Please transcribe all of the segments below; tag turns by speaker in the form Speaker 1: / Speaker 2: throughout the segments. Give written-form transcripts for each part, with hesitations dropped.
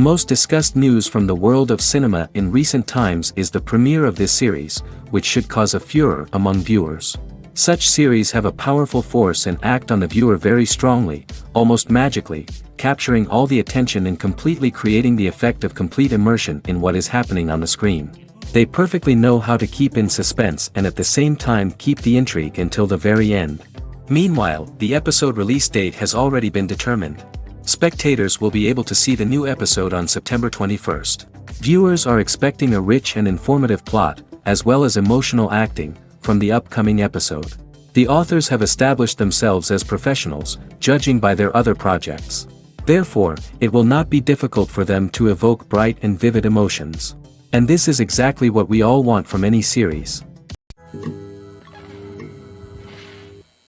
Speaker 1: most discussed news from the world of cinema in recent times is the premiere of this series, which should cause a furor among viewers. Such series have a powerful force and act on the viewer very strongly, almost magically, capturing all the attention and completely creating the effect of complete immersion in what is happening on the screen. They perfectly know how to keep in suspense and at the same time keep the intrigue until the very end. Meanwhile, the episode release date has already been determined. Spectators will be able to see the new episode on September 21st. Viewers are expecting a rich and informative plot, as well as emotional acting, from the upcoming episode. The authors have established themselves as professionals, judging by their other projects. Therefore, it will not be difficult for them to evoke bright and vivid emotions. And this is exactly what we all want from any series.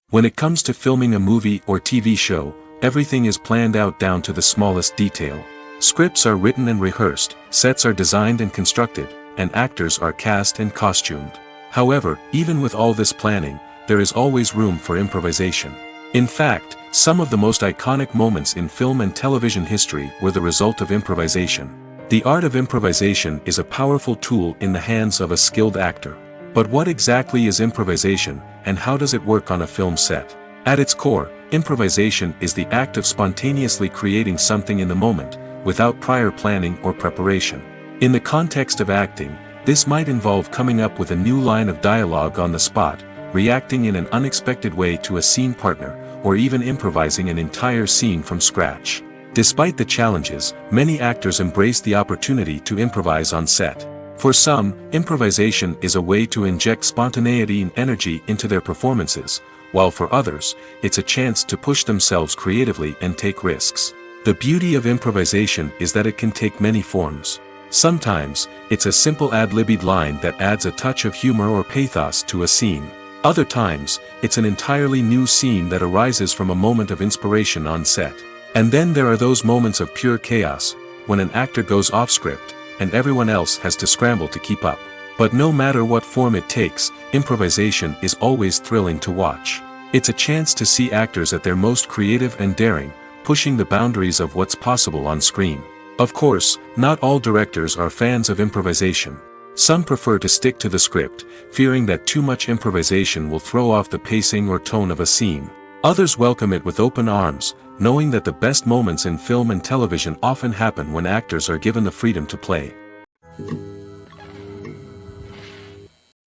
Speaker 2: When it comes to filming a movie or TV show, everything is planned out down to the smallest detail. Scripts are written and rehearsed, sets are designed and constructed, and actors are cast and costumed. However, even with all this planning, there is always room for improvisation. In fact, some of the most iconic moments in film and television history were the result of improvisation. The art of improvisation is a powerful tool in the hands of a skilled actor. But what exactly is improvisation, and how does it work on a film set? At its core, improvisation is the act of spontaneously creating something in the moment, without prior planning or preparation. In the context of acting, this might involve coming up with a new line of dialogue on the spot, reacting in an unexpected way to a scene partner, or even improvising an entire scene from scratch. Despite the challenges, many actors embrace the opportunity to improvise on set. For some, improvisation is a way to inject spontaneity and energy into their performances, while for others, it's a chance to push themselves creatively and take risks. The beauty of improvisation is that it can take many forms. Sometimes, it's a simple ad-libbed line that adds a touch of humor or pathos to a scene. Other times, it's an entirely new scene that arises from a moment of inspiration on set. And then there are those moments of pure chaos, when an actor goes off script, and everyone else has to scramble to keep up. But no matter what form it takes, improvisation is always thrilling to watch. It's a chance to see actors at their most creative and daring, pushing the boundaries of what's possible on screen. Of course, not all directors are fans of improvisation. Some prefer to stick to the script, fearing that too much improvisation will throw off the pacing or tone of a scene. Others welcome it with open arms, knowing that the best moments in film and television often happen when actors are given the freedom to play.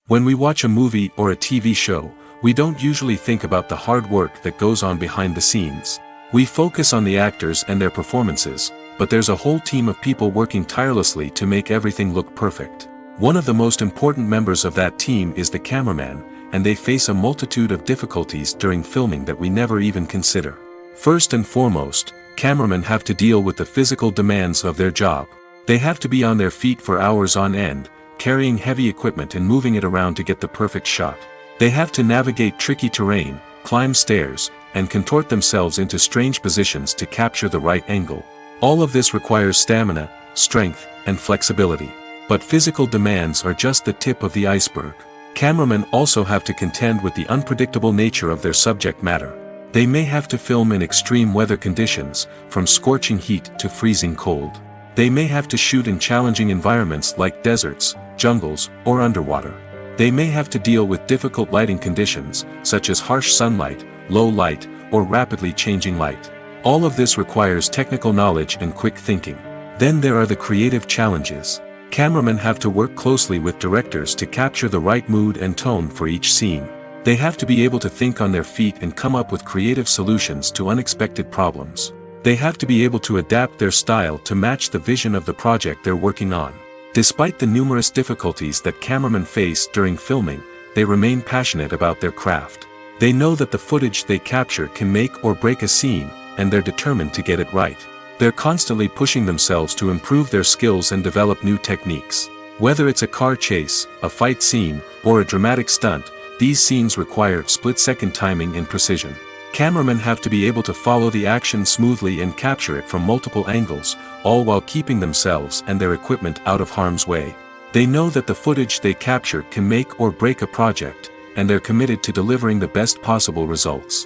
Speaker 2: When we watch a movie or a TV show, we don't usually think about the hard work that goes on behind the scenes. We focus on the actors and their performances, but there's a whole team of people working tirelessly to make everything look perfect. One of the most important members of that team is the cameraman, and they face a multitude of difficulties during filming that we never even consider. First and foremost, cameramen have to deal with the physical demands of their job. They have to be on their feet for hours on end, carrying heavy equipment and moving it around to get the perfect shot. They have to navigate tricky terrain, climb stairs, and contort themselves into strange positions to capture the right angle. All of this requires stamina, strength, and flexibility. But physical demands are just the tip of the iceberg. Cameramen also have to contend with the unpredictable nature of their subject matter. They may have to film in extreme weather conditions, from scorching heat to freezing cold. They may have to shoot in challenging environments like deserts, jungles, or underwater. They may have to deal with difficult lighting conditions, such as harsh sunlight, low light, or rapidly changing light. All of this requires technical knowledge and quick thinking. Then there are the creative challenges. Cameramen have to work closely with directors to capture the right mood and tone for each scene. They have to be able to think on their feet and come up with creative solutions to unexpected problems. They have to be able to adapt their style to match the vision of the project they're working on. Despite the numerous difficulties that cameramen face during filming, they remain passionate about their craft. They know that the footage they capture can make or break a scene, and they're determined to get it right. They're constantly pushing themselves to improve their skills and develop new techniques. Whether it's a car chase, a fight scene, or a dramatic stunt, these scenes require split-second timing and precision. Cameramen have to be able to follow the action smoothly and capture it from multiple angles, all while keeping themselves and their equipment out of harm's way. They know that the footage they capture can make or break a project, and they're committed to delivering the best possible results.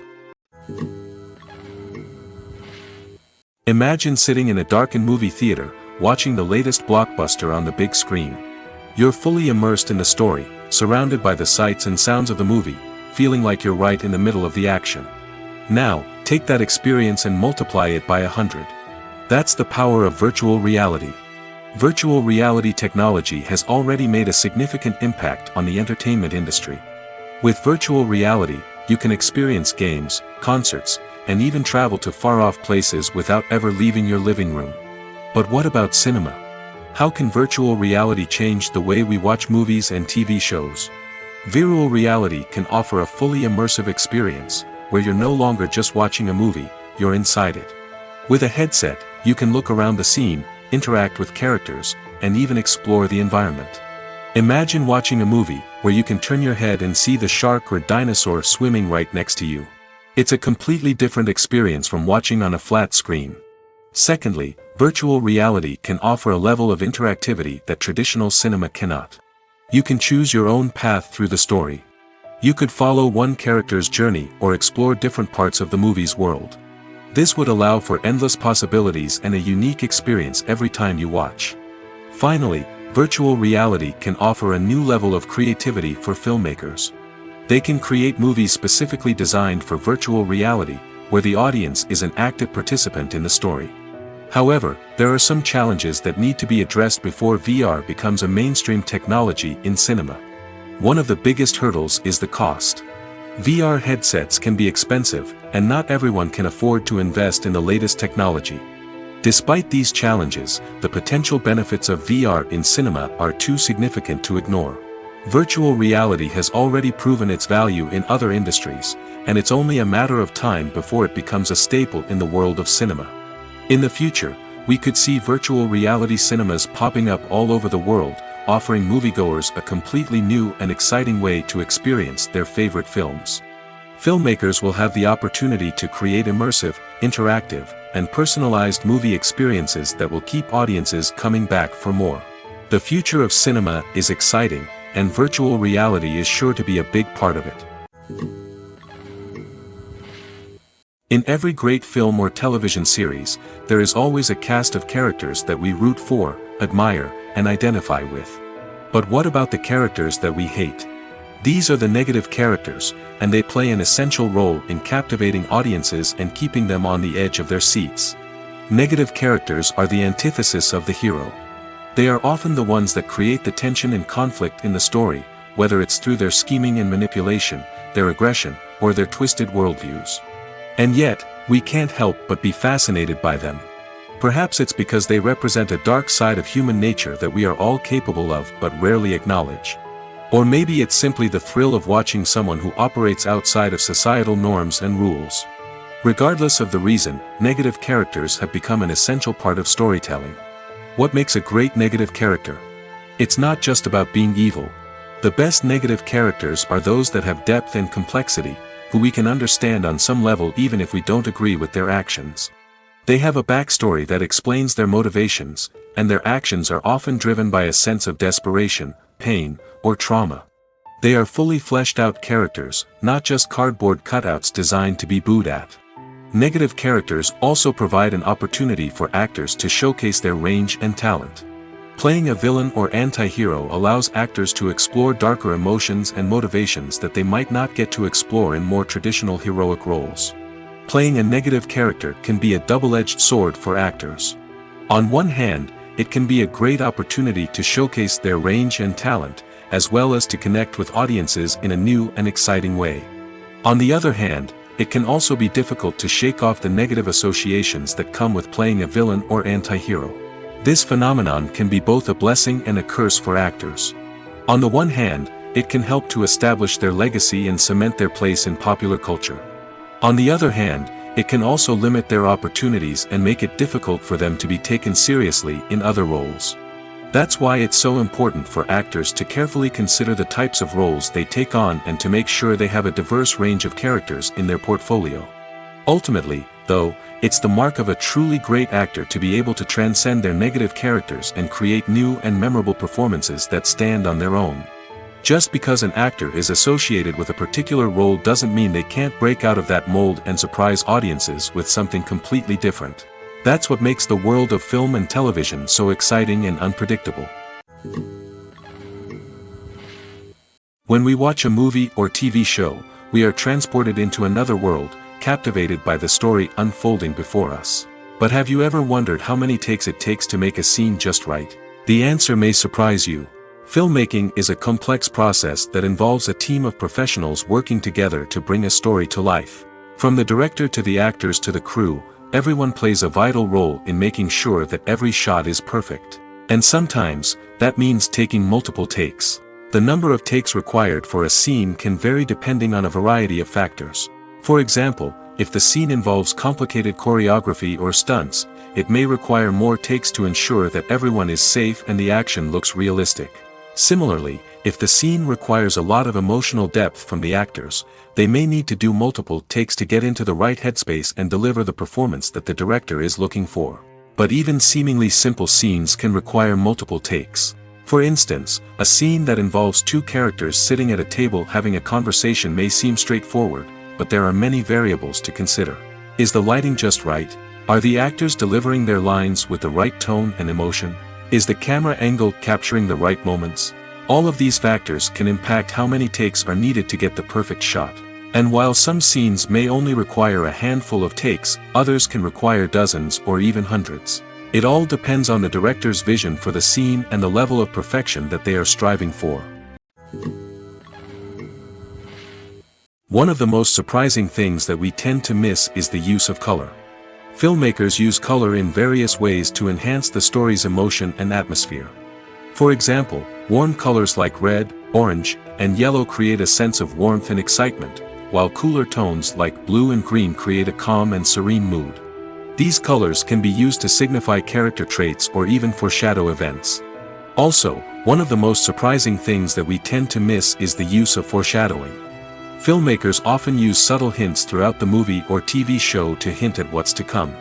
Speaker 2: Imagine sitting in a darkened movie theater, watching the latest blockbuster on the big screen. You're fully immersed in the story, surrounded by the sights and sounds of the movie, feeling like you're right in the middle of the action. Now, take that experience and multiply it by 100. That's the power of virtual reality. Virtual reality technology has already made a significant impact on the entertainment industry. With virtual reality, you can experience games, concerts, and even travel to far-off places without ever leaving your living room. But what about cinema? How can virtual reality change the way we watch movies and TV shows? Virtual reality can offer a fully immersive experience, where you're no longer just watching a movie, you're inside it. With a headset, you can look around the scene, interact with characters, and even explore the environment. Imagine watching a movie, where you can turn your head and see the shark or dinosaur swimming right next to you. It's a completely different experience from watching on a flat screen. Secondly, virtual reality can offer a level of interactivity that traditional cinema cannot. You can choose your own path through the story. You could follow one character's journey or explore different parts of the movie's world. This would allow for endless possibilities and a unique experience every time you watch. Finally, virtual reality can offer a new level of creativity for filmmakers. They can create movies specifically designed for virtual reality, where the audience is an active participant in the story. However, there are some challenges that need to be addressed before VR becomes a mainstream technology in cinema. One of the biggest hurdles is the cost. VR headsets can be expensive, and not everyone can afford to invest in the latest technology. Despite these challenges, the potential benefits of VR in cinema are too significant to ignore. Virtual reality has already proven its value in other industries, and it's only a matter of time before it becomes a staple in the world of cinema. In the future, we could see virtual reality cinemas popping up all over the world, offering moviegoers a completely new and exciting way to experience their favorite films. Filmmakers will have the opportunity to create immersive, interactive, and personalized movie experiences that will keep audiences coming back for more. The future of cinema is exciting, and virtual reality is sure to be a big part of it. In every great film or television series, there is always a cast of characters that we root for, admire, and identify with. But what about the characters that we hate? These are the negative characters, and they play an essential role in captivating audiences and keeping them on the edge of their seats. Negative characters are the antithesis of the hero. They are often the ones that create the tension and conflict in the story, whether it's through their scheming and manipulation, their aggression, or their twisted worldviews. And yet, we can't help but be fascinated by them. Perhaps it's because they represent a dark side of human nature that we are all capable of but rarely acknowledge. Or maybe it's simply the thrill of watching someone who operates outside of societal norms and rules. Regardless of the reason, negative characters have become an essential part of storytelling. What makes a great negative character? It's not just about being evil. The best negative characters are those that have depth and complexity, who we can understand on some level even if we don't agree with their actions. They have a backstory that explains their motivations, and their actions are often driven by a sense of desperation, pain, or trauma. They are fully fleshed out characters, not just cardboard cutouts designed to be booed at. Negative characters also provide an opportunity for actors to showcase their range and talent. Playing a villain or anti-hero allows actors to explore darker emotions and motivations that they might not get to explore in more traditional heroic roles. Playing a negative character can be a double-edged sword for actors. On one hand, it can be a great opportunity to showcase their range and talent, as well as to connect with audiences in a new and exciting way. On the other hand, it can also be difficult to shake off the negative associations that come with playing a villain or anti-hero. This phenomenon can be both a blessing and a curse for actors. On the one hand, it can help to establish their legacy and cement their place in popular culture. On the other hand, it can also limit their opportunities and make it difficult for them to be taken seriously in other roles. That's why it's so important for actors to carefully consider the types of roles they take on and to make sure they have a diverse range of characters in their portfolio. Ultimately, though, it's the mark of a truly great actor to be able to transcend their negative characters and create new and memorable performances that stand on their own. Just because an actor is associated with a particular role doesn't mean they can't break out of that mold and surprise audiences with something completely different. That's what makes the world of film and television so exciting and unpredictable. When we watch a movie or TV show, we are transported into another world, captivated by the story unfolding before us. But have you ever wondered how many takes it takes to make a scene just right? The answer may surprise you. Filmmaking is a complex process that involves a team of professionals working together to bring a story to life. From the director to the actors to the crew, everyone plays a vital role in making sure that every shot is perfect. And sometimes, that means taking multiple takes. The number of takes required for a scene can vary depending on a variety of factors. For example, if the scene involves complicated choreography or stunts, it may require more takes to ensure that everyone is safe and the action looks realistic. Similarly, if the scene requires a lot of emotional depth from the actors, they may need to do multiple takes to get into the right headspace and deliver the performance that the director is looking for. But even seemingly simple scenes can require multiple takes. For instance, a scene that involves two characters sitting at a table having a conversation may seem straightforward, but there are many variables to consider. Is the lighting just right? Are the actors delivering their lines with the right tone and emotion? Is the camera angle capturing the right moments? All of these factors can impact how many takes are needed to get the perfect shot. And while some scenes may only require a handful of takes, others can require dozens or even hundreds. It all depends on the director's vision for the scene and the level of perfection that they are striving for. One of the most surprising things that we tend to miss is the use of color. Filmmakers use color in various ways to enhance the story's emotion and atmosphere. For example, warm colors like red, orange, and yellow create a sense of warmth and excitement, while cooler tones like blue and green create a calm and serene mood. These colors can be used to signify character traits or even foreshadow events. Also, one of the most surprising things that we tend to miss is the use of foreshadowing. Filmmakers often use subtle hints throughout the movie or TV show to hint at what's to come.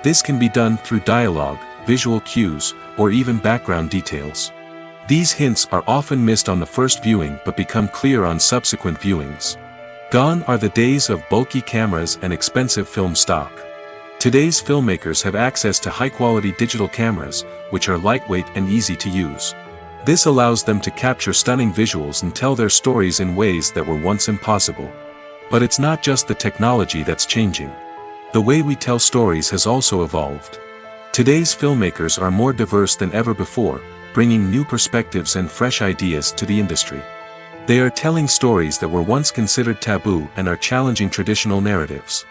Speaker 2: This can be done through dialogue, visual cues, or even background details. These hints are often missed on the first viewing but become clear on subsequent viewings. Gone are the days of bulky cameras and expensive film stock. Today's filmmakers have access to high-quality digital cameras, which are lightweight and easy to use. This allows them to capture stunning visuals and tell their stories in ways that were once impossible. But it's not just the technology that's changing. The way we tell stories has also evolved. Today's filmmakers are more diverse than ever before, bringing new perspectives and fresh ideas to the industry. They are telling stories that were once considered taboo and are challenging traditional narratives.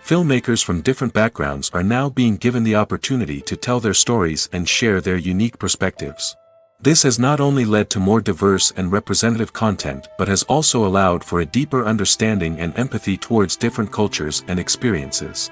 Speaker 2: Filmmakers from different backgrounds are now being given the opportunity to tell their stories and share their unique perspectives. This has not only led to more diverse and representative content but has also allowed for a deeper understanding and empathy towards different cultures and experiences.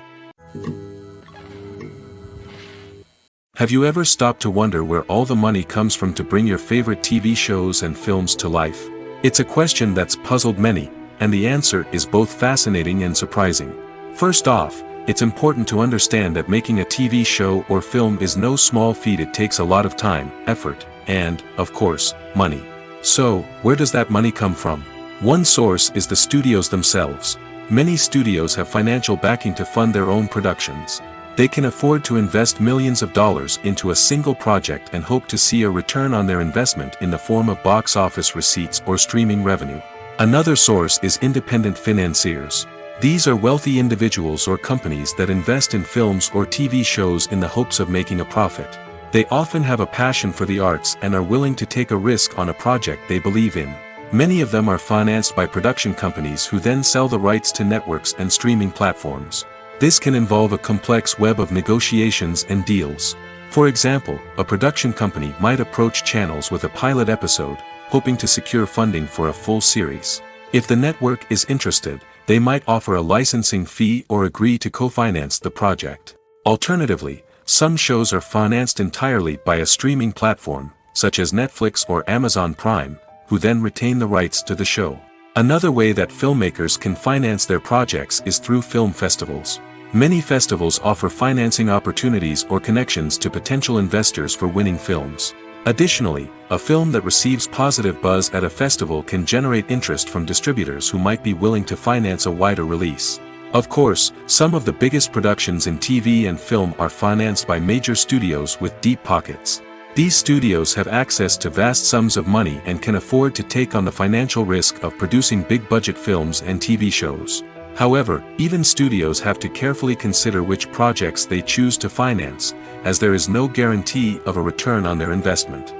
Speaker 2: Have you ever stopped to wonder where all the money comes from to bring your favorite TV shows and films to life? It's a question that's puzzled many, and the answer is both fascinating and surprising. First off, it's important to understand that making a TV show or film is no small feat. It takes a lot of time, effort, and, of course, money. So, where does that money come from? One source is the studios themselves. Many studios have financial backing to fund their own productions. They can afford to invest millions of dollars into a single project and hope to see a return on their investment in the form of box office receipts or streaming revenue. Another source is independent financiers. These are wealthy individuals or companies that invest in films or TV shows in the hopes of making a profit. They often have a passion for the arts and are willing to take a risk on a project they believe in. Many of them are financed by production companies who then sell the rights to networks and streaming platforms. This can involve a complex web of negotiations and deals. For example, a production company might approach channels with a pilot episode, hoping to secure funding for a full series. If the network is interested, they might offer a licensing fee or agree to co-finance the project. Alternatively, some shows are financed entirely by a streaming platform, such as Netflix or Amazon Prime, who then retain the rights to the show. Another way that filmmakers can finance their projects is through film festivals. Many festivals offer financing opportunities or connections to potential investors for winning films. Additionally, a film that receives positive buzz at a festival can generate interest from distributors who might be willing to finance a wider release. Of course, some of the biggest productions in TV and film are financed by major studios with deep pockets. These studios have access to vast sums of money and can afford to take on the financial risk of producing big-budget films and TV shows. However, even studios have to carefully consider which projects they choose to finance, as there is no guarantee of a return on their investment.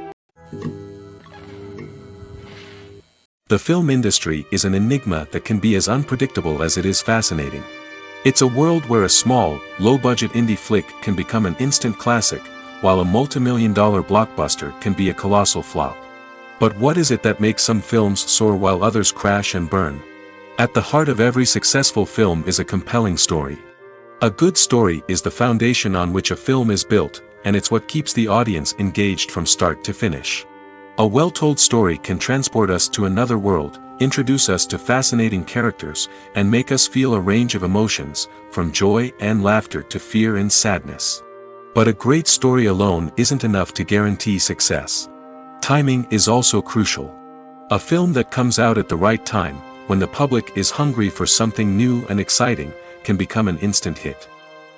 Speaker 2: The film industry is an enigma that can be as unpredictable as it is fascinating. It's a world where a small, low-budget indie flick can become an instant classic, while a multi-million-dollar blockbuster can be a colossal flop. But what is it that makes some films soar while others crash and burn? At the heart of every successful film is a compelling story. A good story is the foundation on which a film is built, and it's what keeps the audience engaged from start to finish. A well-told story can transport us to another world, introduce us to fascinating characters, and make us feel a range of emotions, from joy and laughter to fear and sadness. But a great story alone isn't enough to guarantee success. Timing is also crucial. A film that comes out at the right time, when the public is hungry for something new and exciting, can become an instant hit.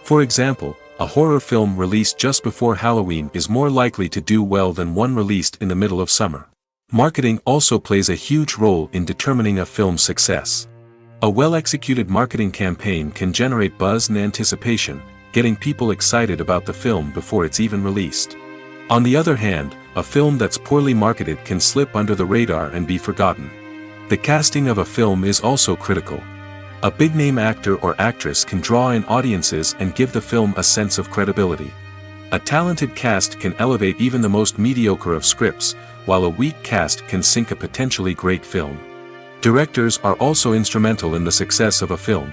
Speaker 2: For example, a horror film released just before Halloween is more likely to do well than one released in the middle of summer. Marketing also plays a huge role in determining a film's success. A well-executed marketing campaign can generate buzz and anticipation, getting people excited about the film before it's even released. On the other hand, a film that's poorly marketed can slip under the radar and be forgotten. The casting of a film is also critical. A big-name actor or actress can draw in audiences and give the film a sense of credibility. A talented cast can elevate even the most mediocre of scripts, while a weak cast can sink a potentially great film. Directors are also instrumental in the success of a film.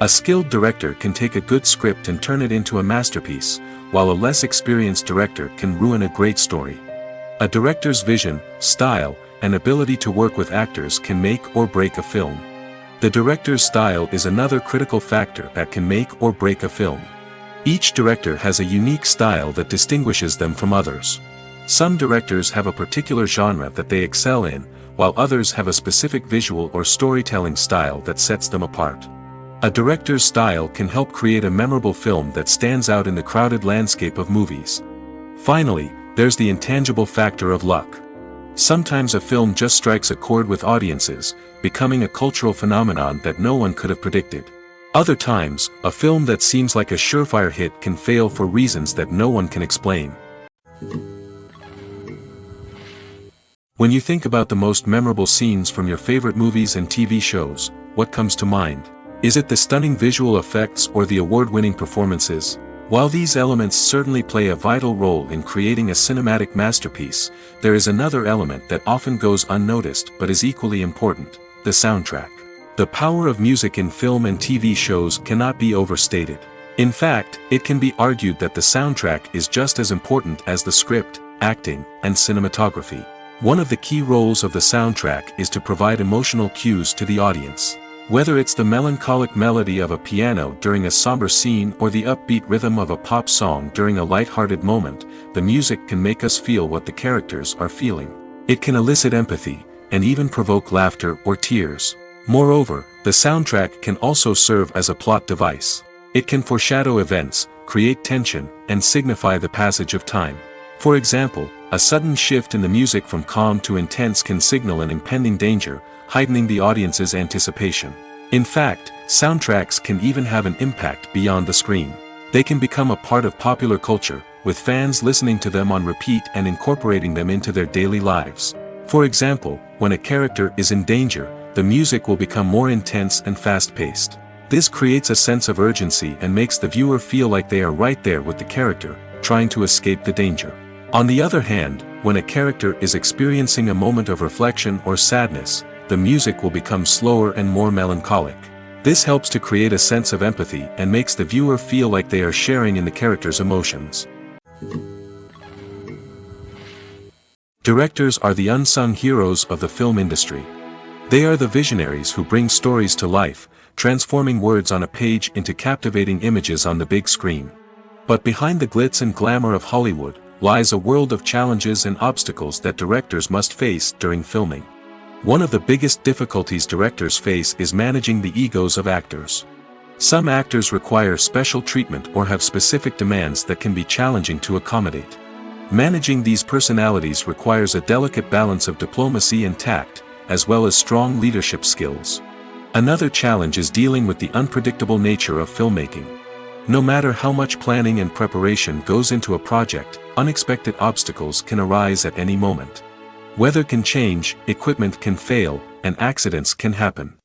Speaker 2: A skilled director can take a good script and turn it into a masterpiece, while a less experienced director can ruin a great story. A director's vision, style, and ability to work with actors can make or break a film. The director's style is another critical factor that can make or break a film. Each director has a unique style that distinguishes them from others. Some directors have a particular genre that they excel in, while others have a specific visual or storytelling style that sets them apart. A director's style can help create a memorable film that stands out in the crowded landscape of movies. Finally, there's the intangible factor of luck. Sometimes a film just strikes a chord with audiences, becoming a cultural phenomenon that no one could have predicted. Other times, a film that seems like a surefire hit can fail for reasons that no one can explain. When you think about the most memorable scenes from your favorite movies and TV shows, what comes to mind? Is it the stunning visual effects or the award-winning performances? While these elements certainly play a vital role in creating a cinematic masterpiece, there is another element that often goes unnoticed but is equally important: the soundtrack. The power of music in film and TV shows cannot be overstated. In fact, it can be argued that the soundtrack is just as important as the script, acting, and cinematography. One of the key roles of the soundtrack is to provide emotional cues to the audience. Whether it's the melancholic melody of a piano during a somber scene or the upbeat rhythm of a pop song during a light-hearted moment, the music can make us feel what the characters are feeling. It can elicit empathy, and even provoke laughter or tears. Moreover, the soundtrack can also serve as a plot device. It can foreshadow events, create tension, and signify the passage of time. For example, a sudden shift in the music from calm to intense can signal an impending danger, heightening the audience's anticipation. In fact, soundtracks can even have an impact beyond the screen. They can become a part of popular culture, with fans listening to them on repeat and incorporating them into their daily lives. For example, when a character is in danger, the music will become more intense and fast-paced. This creates a sense of urgency and makes the viewer feel like they are right there with the character, trying to escape the danger. On the other hand, when a character is experiencing a moment of reflection or sadness, the music will become slower and more melancholic. This helps to create a sense of empathy and makes the viewer feel like they are sharing in the character's emotions. Directors are the unsung heroes of the film industry. They are the visionaries who bring stories to life, transforming words on a page into captivating images on the big screen. But behind the glitz and glamour of Hollywood lies a world of challenges and obstacles that directors must face during filming. One of the biggest difficulties directors face is managing the egos of actors. Some actors require special treatment or have specific demands that can be challenging to accommodate. Managing these personalities requires a delicate balance of diplomacy and tact, as well as strong leadership skills. Another challenge is dealing with the unpredictable nature of filmmaking. No matter how much planning and preparation goes into a project, unexpected obstacles can arise at any moment. Weather can change, equipment can fail, and accidents can happen.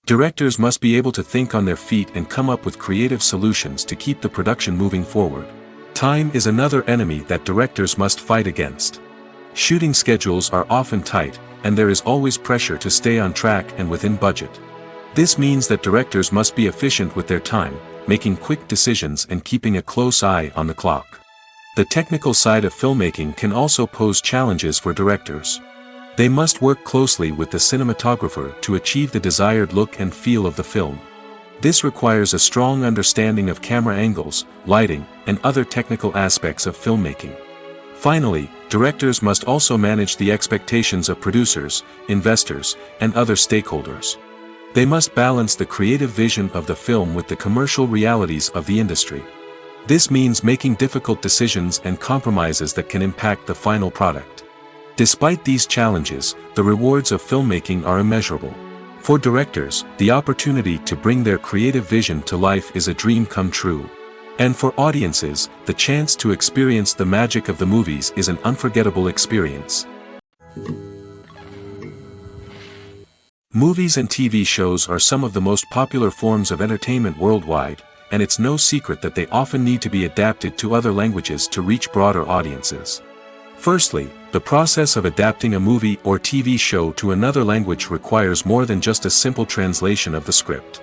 Speaker 2: Directors must be able to think on their feet and come up with creative solutions to keep the production moving forward. Time is another enemy that directors must fight against. Shooting schedules are often tight, and there is always pressure to stay on track and within budget. This means that directors must be efficient with their time, making quick decisions and keeping a close eye on the clock. The technical side of filmmaking can also pose challenges for directors. They must work closely with the cinematographer to achieve the desired look and feel of the film. This requires a strong understanding of camera angles, lighting, and other technical aspects of filmmaking. Finally, directors must also manage the expectations of producers, investors, and other stakeholders. They must balance the creative vision of the film with the commercial realities of the industry. This means making difficult decisions and compromises that can impact the final product. Despite these challenges, the rewards of filmmaking are immeasurable. For directors, the opportunity to bring their creative vision to life is a dream come true. And for audiences, the chance to experience the magic of the movies is an unforgettable experience. Movies and TV shows are some of the most popular forms of entertainment worldwide, and it's no secret that they often need to be adapted to other languages to reach broader audiences. Firstly, the process of adapting a movie or TV show to another language requires more than just a simple translation of the script.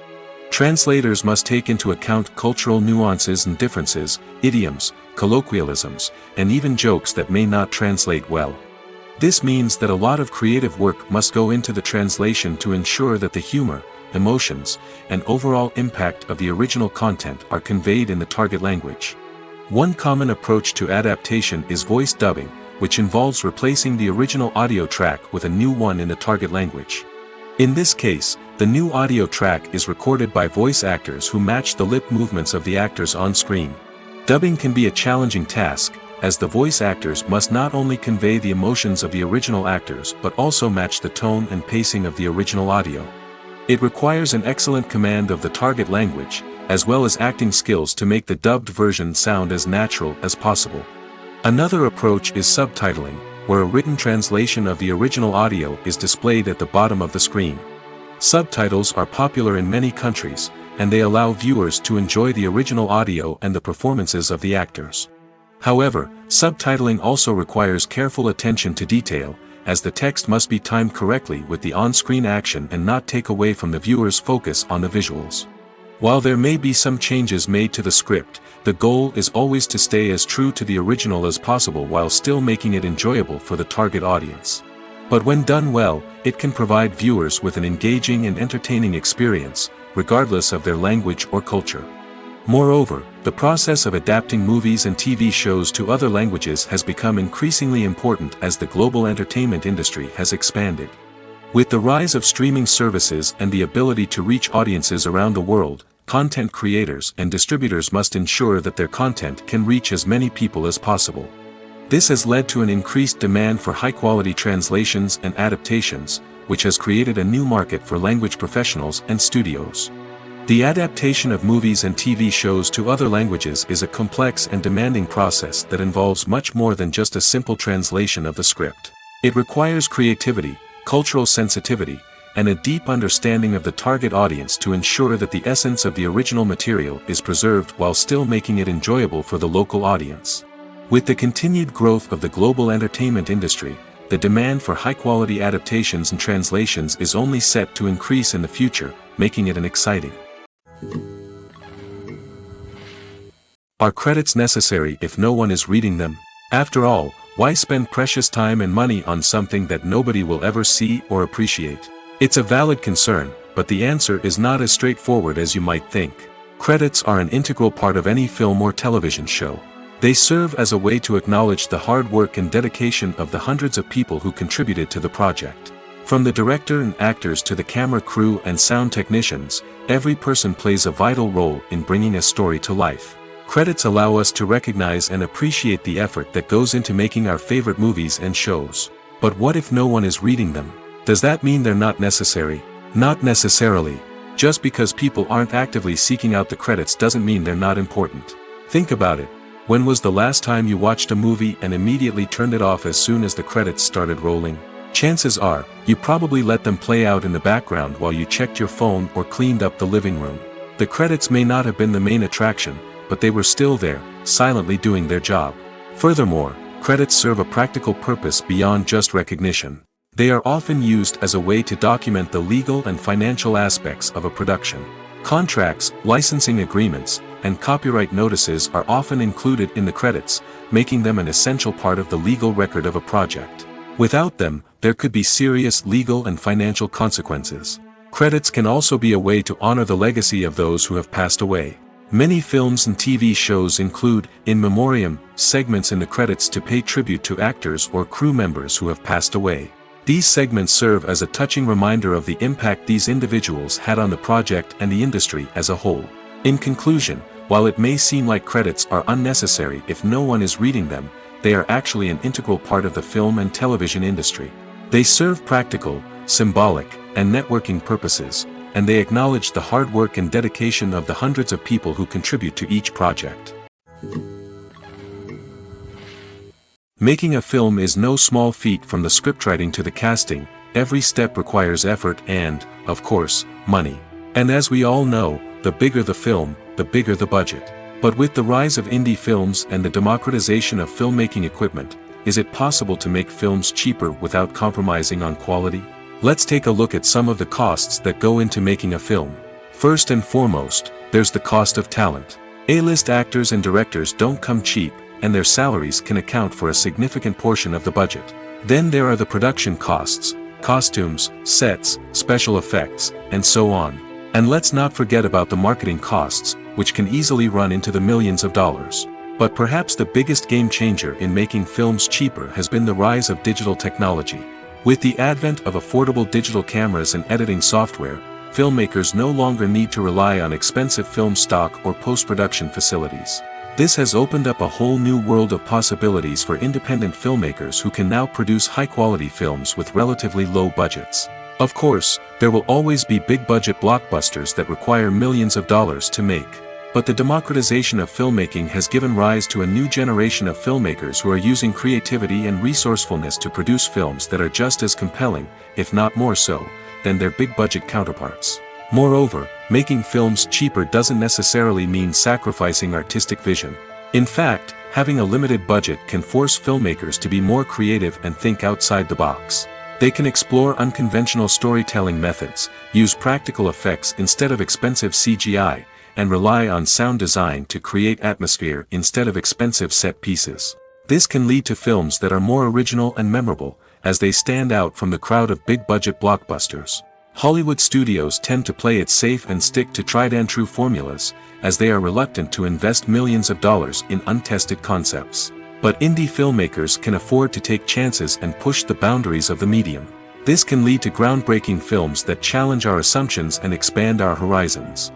Speaker 2: Translators must take into account cultural nuances and differences, idioms, colloquialisms, and even jokes that may not translate well. This means that a lot of creative work must go into the translation to ensure that the humor, emotions, and overall impact of the original content are conveyed in the target language. One common approach to adaptation is voice dubbing, which involves replacing the original audio track with a new one in the target language. In this case, the new audio track is recorded by voice actors who match the lip movements of the actors on screen. Dubbing can be a challenging task, as the voice actors must not only convey the emotions of the original actors but also match the tone and pacing of the original audio. It requires an excellent command of the target language, as well as acting skills to make the dubbed version sound as natural as possible. Another approach is subtitling, where a written translation of the original audio is displayed at the bottom of the screen. Subtitles are popular in many countries, and they allow viewers to enjoy the original audio and the performances of the actors. However, subtitling also requires careful attention to detail, as the text must be timed correctly with the on-screen action and not take away from the viewer's focus on the visuals. While there may be some changes made to the script, the goal is always to stay as true to the original as possible while still making it enjoyable for the target audience. But when done well, it can provide viewers with an engaging and entertaining experience, regardless of their language or culture. Moreover, the process of adapting movies and TV shows to other languages has become increasingly important as the global entertainment industry has expanded. With the rise of streaming services and the ability to reach audiences around the world, content creators and distributors must ensure that their content can reach as many people as possible. This has led to an increased demand for high-quality translations and adaptations, which has created a new market for language professionals and studios. The adaptation of movies and TV shows to other languages is a complex and demanding process that involves much more than just a simple translation of the script. It requires creativity, cultural sensitivity, and a deep understanding of the target audience to ensure that the essence of the original material is preserved while still making it enjoyable for the local audience. With the continued growth of the global entertainment industry, the demand for high-quality adaptations and translations is only set to increase in the future, making it an exciting. Are credits necessary if no one is reading them? After all, why spend precious time and money on something that nobody will ever see or appreciate? It's a valid concern, but the answer is not as straightforward as you might think. Credits are an integral part of any film or television show. They serve as a way to acknowledge the hard work and dedication of the hundreds of people who contributed to the project. From the director and actors to the camera crew and sound technicians, every person plays a vital role in bringing a story to life. Credits allow us to recognize and appreciate the effort that goes into making our favorite movies and shows. But what if no one is reading them? Does that mean they're not necessary? Not necessarily. Just because people aren't actively seeking out the credits doesn't mean they're not important. Think about it. When was the last time you watched a movie and immediately turned it off as soon as the credits started rolling? Chances are, you probably let them play out in the background while you checked your phone or cleaned up the living room. The credits may not have been the main attraction, but they were still there, silently doing their job. Furthermore, credits serve a practical purpose beyond just recognition. They are often used as a way to document the legal and financial aspects of a production. Contracts, licensing agreements, and copyright notices are often included in the credits, making them an essential part of the legal record of a project. Without them, there could be serious legal and financial consequences. Credits can also be a way to honor the legacy of those who have passed away. Many films and TV shows include, in memoriam, segments in the credits to pay tribute to actors or crew members who have passed away. These segments serve as a touching reminder of the impact these individuals had on the project and the industry as a whole. In conclusion, while it may seem like credits are unnecessary if no one is reading them, they are actually an integral part of the film and television industry. They serve practical, symbolic, and networking purposes, and they acknowledge the hard work and dedication of the hundreds of people who contribute to each project. Making a film is no small feat. From the scriptwriting to the casting, every step requires effort and, of course, money. And as we all know, the bigger the film, the bigger the budget. But with the rise of indie films and the democratization of filmmaking equipment, is it possible to make films cheaper without compromising on quality? Let's take a look at some of the costs that go into making a film. First and foremost, there's the cost of talent. A-list actors and directors don't come cheap, and their salaries can account for a significant portion of the budget. Then there are the production costs, costumes, sets, special effects, and so on. And let's not forget about the marketing costs, which can easily run into the millions of dollars. But perhaps the biggest game changer in making films cheaper has been the rise of digital technology. With the advent of affordable digital cameras and editing software, filmmakers no longer need to rely on expensive film stock or post-production facilities. This has opened up a whole new world of possibilities for independent filmmakers who can now produce high-quality films with relatively low budgets. Of course, there will always be big-budget blockbusters that require millions of dollars to make. But the democratization of filmmaking has given rise to a new generation of filmmakers who are using creativity and resourcefulness to produce films that are just as compelling, if not more so, than their big-budget counterparts. Moreover, making films cheaper doesn't necessarily mean sacrificing artistic vision. In fact, having a limited budget can force filmmakers to be more creative and think outside the box. They can explore unconventional storytelling methods, use practical effects instead of expensive CGI, and rely on sound design to create atmosphere instead of expensive set pieces. This can lead to films that are more original and memorable, as they stand out from the crowd of big-budget blockbusters. Hollywood studios tend to play it safe and stick to tried-and-true formulas, as they are reluctant to invest millions of dollars in untested concepts. But indie filmmakers can afford to take chances and push the boundaries of the medium. This can lead to groundbreaking films that challenge our assumptions and expand our horizons.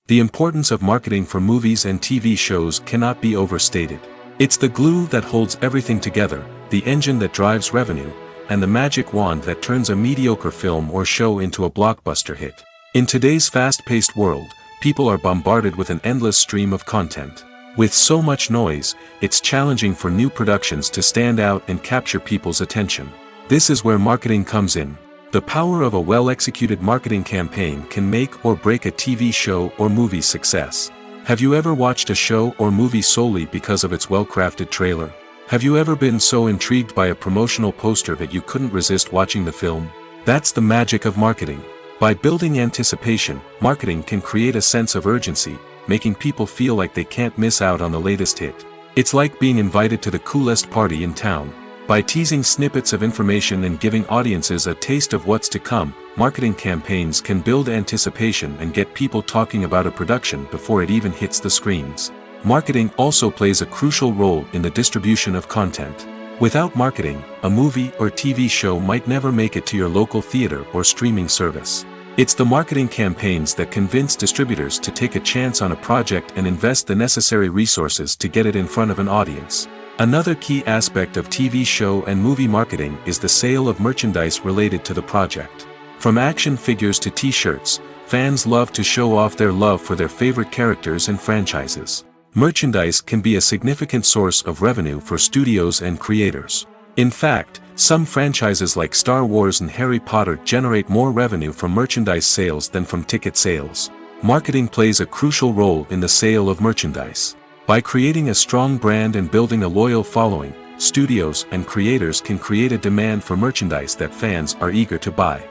Speaker 2: The importance of marketing for movies and TV shows cannot be overstated. It's the glue that holds everything together, the engine that drives revenue, and the magic wand that turns a mediocre film or show into a blockbuster hit. In today's fast-paced world, people are bombarded with an endless stream of content. With so much noise, it's challenging for new productions to stand out and capture people's attention. This is where marketing comes in. The power of a well-executed marketing campaign can make or break a TV show or movie's success. Have you ever watched a show or movie solely because of its well-crafted trailer? Have you ever been so intrigued by a promotional poster that you couldn't resist watching the film? That's the magic of marketing. By building anticipation, marketing can create a sense of urgency, making people feel like they can't miss out on the latest hit. It's like being invited to the coolest party in town. By teasing snippets of information and giving audiences a taste of what's to come, marketing campaigns can build anticipation and get people talking about a production before it even hits the screens. Marketing also plays a crucial role in the distribution of content. Without marketing, a movie or TV show might never make it to your local theater or streaming service. It's the marketing campaigns that convince distributors to take a chance on a project and invest the necessary resources to get it in front of an audience. Another key aspect of TV show and movie marketing is the sale of merchandise related to the project. From action figures to t-shirts, fans love to show off their love for their favorite characters and franchises. Merchandise can be a significant source of revenue for studios and creators. In fact, some franchises like Star Wars and Harry Potter generate more revenue from merchandise sales than from ticket sales. Marketing plays a crucial role in the sale of merchandise. By creating a strong brand and building a loyal following, studios and creators can create a demand for merchandise that fans are eager to buy.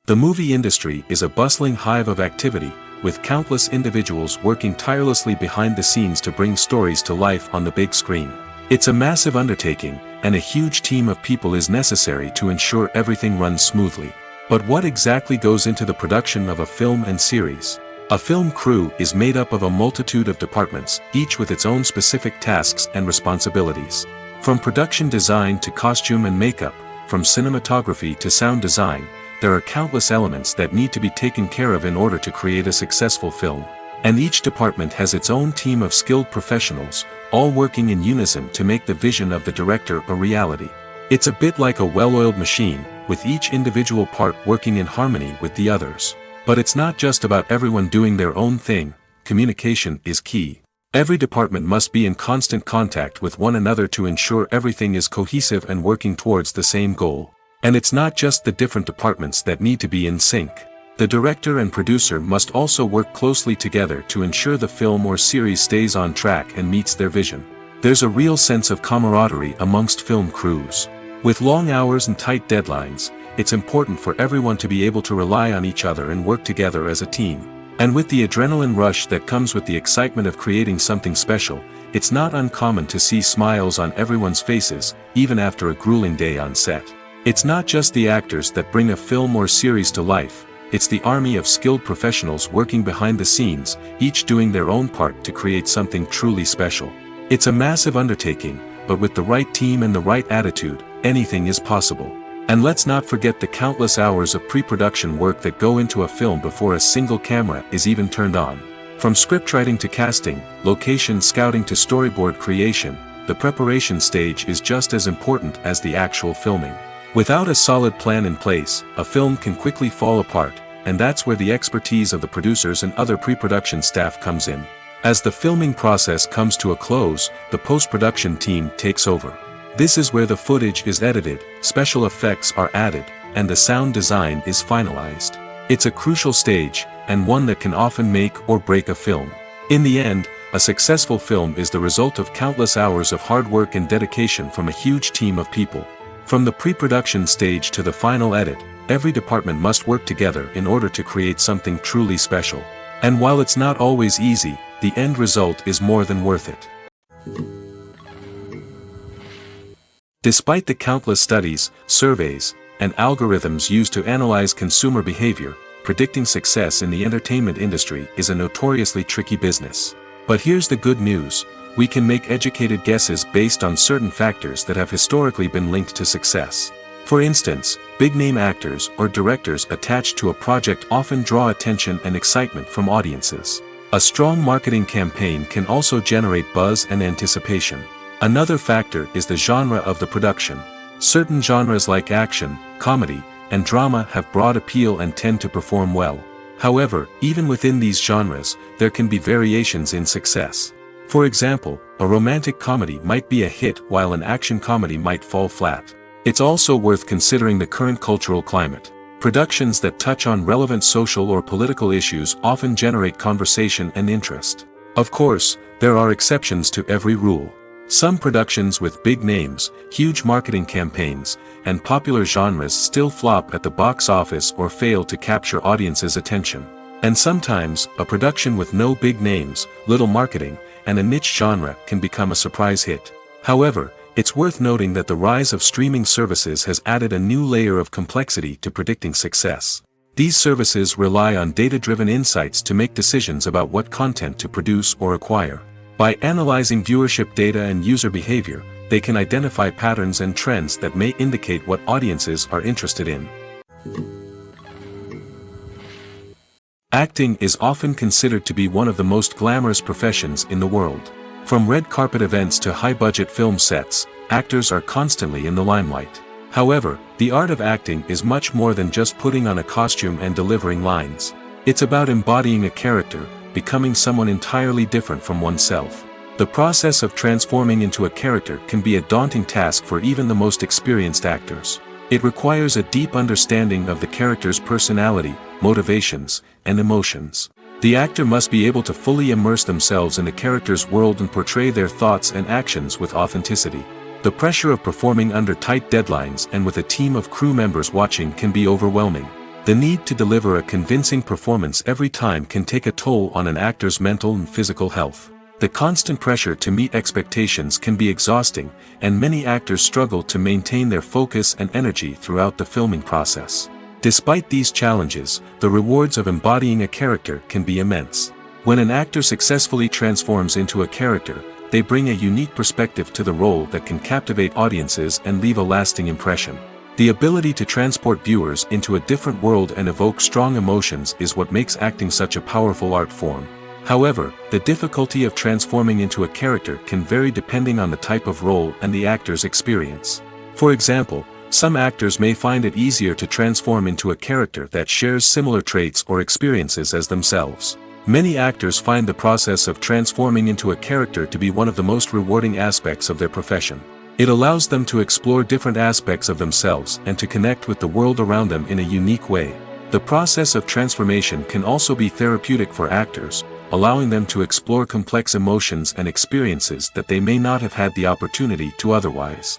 Speaker 2: The movie industry is a bustling hive of activity, with countless individuals working tirelessly behind the scenes to bring stories to life on the big screen. It's a massive undertaking, and a huge team of people is necessary to ensure everything runs smoothly. But what exactly goes into the production of a film and series? A film crew is made up of a multitude of departments, each with its own specific tasks and responsibilities. From production design to costume and makeup, from cinematography to sound design, there are countless elements that need to be taken care of in order to create a successful film. And each department has its own team of skilled professionals, all working in unison to make the vision of the director a reality. It's a bit like a well-oiled machine, with each individual part working in harmony with the others. But it's not just about everyone doing their own thing. Communication is key. Every department must be in constant contact with one another to ensure everything is cohesive and working towards the same goal. And it's not just the different departments that need to be in sync. The director and producer must also work closely together to ensure the film or series stays on track and meets their vision. There's a real sense of camaraderie amongst film crews. With long hours and tight deadlines, it's important for everyone to be able to rely on each other and work together as a team. And with the adrenaline rush that comes with the excitement of creating something special, it's not uncommon to see smiles on everyone's faces, even after a grueling day on set. It's not just the actors that bring a film or series to life, it's the army of skilled professionals working behind the scenes, each doing their own part to create something truly special. It's a massive undertaking, but with the right team and the right attitude, anything is possible. And let's not forget the countless hours of pre-production work that go into a film before a single camera is even turned on. From scriptwriting to casting, location scouting to storyboard creation, the preparation stage is just as important as the actual filming. Without a solid plan in place, a film can quickly fall apart, and that's where the expertise of the producers and other pre-production staff comes in. As the filming process comes to a close, the post-production team takes over. This is where the footage is edited, special effects are added, and the sound design is finalized. It's a crucial stage, and one that can often make or break a film. In the end, a successful film is the result of countless hours of hard work and dedication from a huge team of people. From the pre-production stage to the final edit, every department must work together in order to create something truly special. And while it's not always easy, the end result is more than worth it. Despite the countless studies, surveys, and algorithms used to analyze consumer behavior, predicting success in the entertainment industry is a notoriously tricky business. But here's the good news. We can make educated guesses based on certain factors that have historically been linked to success. For instance, big-name actors or directors attached to a project often draw attention and excitement from audiences. A strong marketing campaign can also generate buzz and anticipation. Another factor is the genre of the production. Certain genres like action, comedy, and drama have broad appeal and tend to perform well. However, even within these genres, there can be variations in success. For example, a romantic comedy might be a hit while an action comedy might fall flat. It's also worth considering the current cultural climate. Productions that touch on relevant social or political issues often generate conversation and interest. Of course, there are exceptions to every rule. Some productions with big names, huge marketing campaigns, and popular genres still flop at the box office or fail to capture audiences' attention. And sometimes, a production with no big names, little marketing, and a niche genre can become a surprise hit. However, it's worth noting that the rise of streaming services has added a new layer of complexity to predicting success. These services rely on data-driven insights to make decisions about what content to produce or acquire. By analyzing viewership data and user behavior, they can identify patterns and trends that may indicate what audiences are interested in. Acting is often considered to be one of the most glamorous professions in the world. From red carpet events to high-budget film sets, actors are constantly in the limelight. However, the art of acting is much more than just putting on a costume and delivering lines. It's about embodying a character, becoming someone entirely different from oneself. The process of transforming into a character can be a daunting task for even the most experienced actors. It requires a deep understanding of the character's personality, motivations, and emotions. The actor must be able to fully immerse themselves in the character's world and portray their thoughts and actions with authenticity. The pressure of performing under tight deadlines and with a team of crew members watching can be overwhelming. The need to deliver a convincing performance every time can take a toll on an actor's mental and physical health. The constant pressure to meet expectations can be exhausting, and many actors struggle to maintain their focus and energy throughout the filming process. Despite these challenges, the rewards of embodying a character can be immense. When an actor successfully transforms into a character, they bring a unique perspective to the role that can captivate audiences and leave a lasting impression. The ability to transport viewers into a different world and evoke strong emotions is what makes acting such a powerful art form. However, the difficulty of transforming into a character can vary depending on the type of role and the actor's experience. For example, some actors may find it easier to transform into a character that shares similar traits or experiences as themselves. Many actors find the process of transforming into a character to be one of the most rewarding aspects of their profession. It allows them to explore different aspects of themselves and to connect with the world around them in a unique way. The process of transformation can also be therapeutic for actors, allowing them to explore complex emotions and experiences that they may not have had the opportunity to otherwise.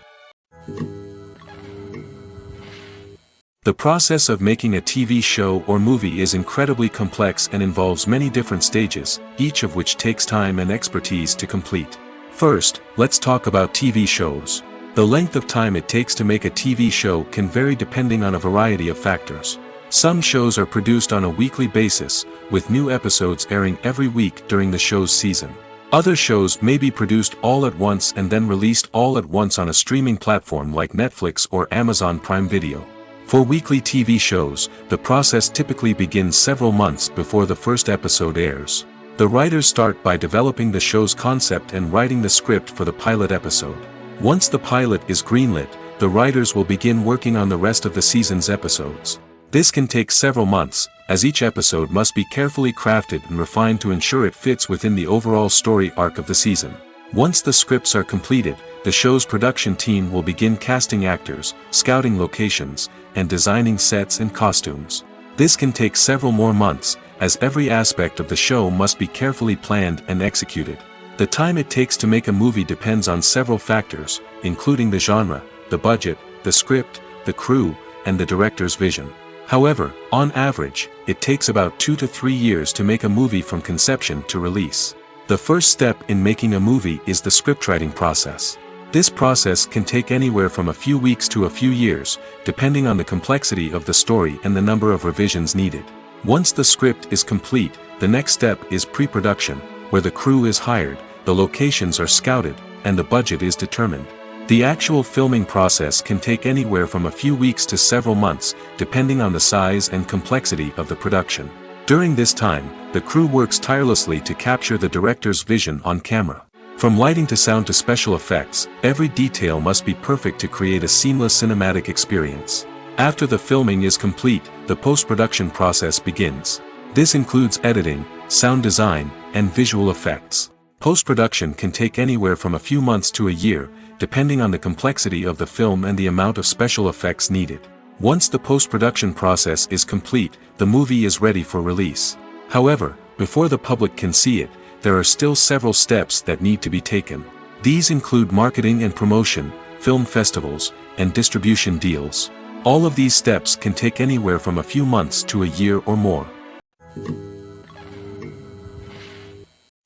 Speaker 2: The process of making a TV show or movie is incredibly complex and involves many different stages, each of which takes time and expertise to complete. First, let's talk about TV shows. The length of time it takes to make a TV show can vary depending on a variety of factors. Some shows are produced on a weekly basis, with new episodes airing every week during the show's season. Other shows may be produced all at once and then released all at once on a streaming platform like Netflix or Amazon Prime Video. For weekly TV shows, the process typically begins several months before the first episode airs. The writers start by developing the show's concept and writing the script for the pilot episode. Once the pilot is greenlit, the writers will begin working on the rest of the season's episodes. This can take several months, as each episode must be carefully crafted and refined to ensure it fits within the overall story arc of the season. Once the scripts are completed, the show's production team will begin casting actors, scouting locations, and designing sets and costumes. This can take several more months, as every aspect of the show must be carefully planned and executed. The time it takes to make a movie depends on several factors, including the genre, the budget, the script, the crew, and the director's vision. However, on average, it takes about 2 to 3 years to make a movie from conception to release. The first step in making a movie is the scriptwriting process. This process can take anywhere from a few weeks to a few years, depending on the complexity of the story and the number of revisions needed. Once the script is complete, the next step is pre-production, where the crew is hired, the locations are scouted, and the budget is determined. The actual filming process can take anywhere from a few weeks to several months, depending on the size and complexity of the production. During this time, the crew works tirelessly to capture the director's vision on camera. From lighting to sound to special effects, every detail must be perfect to create a seamless cinematic experience. After the filming is complete, the post-production process begins. This includes editing, sound design, and visual effects. Post-production can take anywhere from a few months to a year, depending on the complexity of the film and the amount of special effects needed. Once the post-production process is complete, the movie is ready for release. However, before the public can see it, there are still several steps that need to be taken. These include marketing and promotion, film festivals, and distribution deals. All of these steps can take anywhere from a few months to a year or more.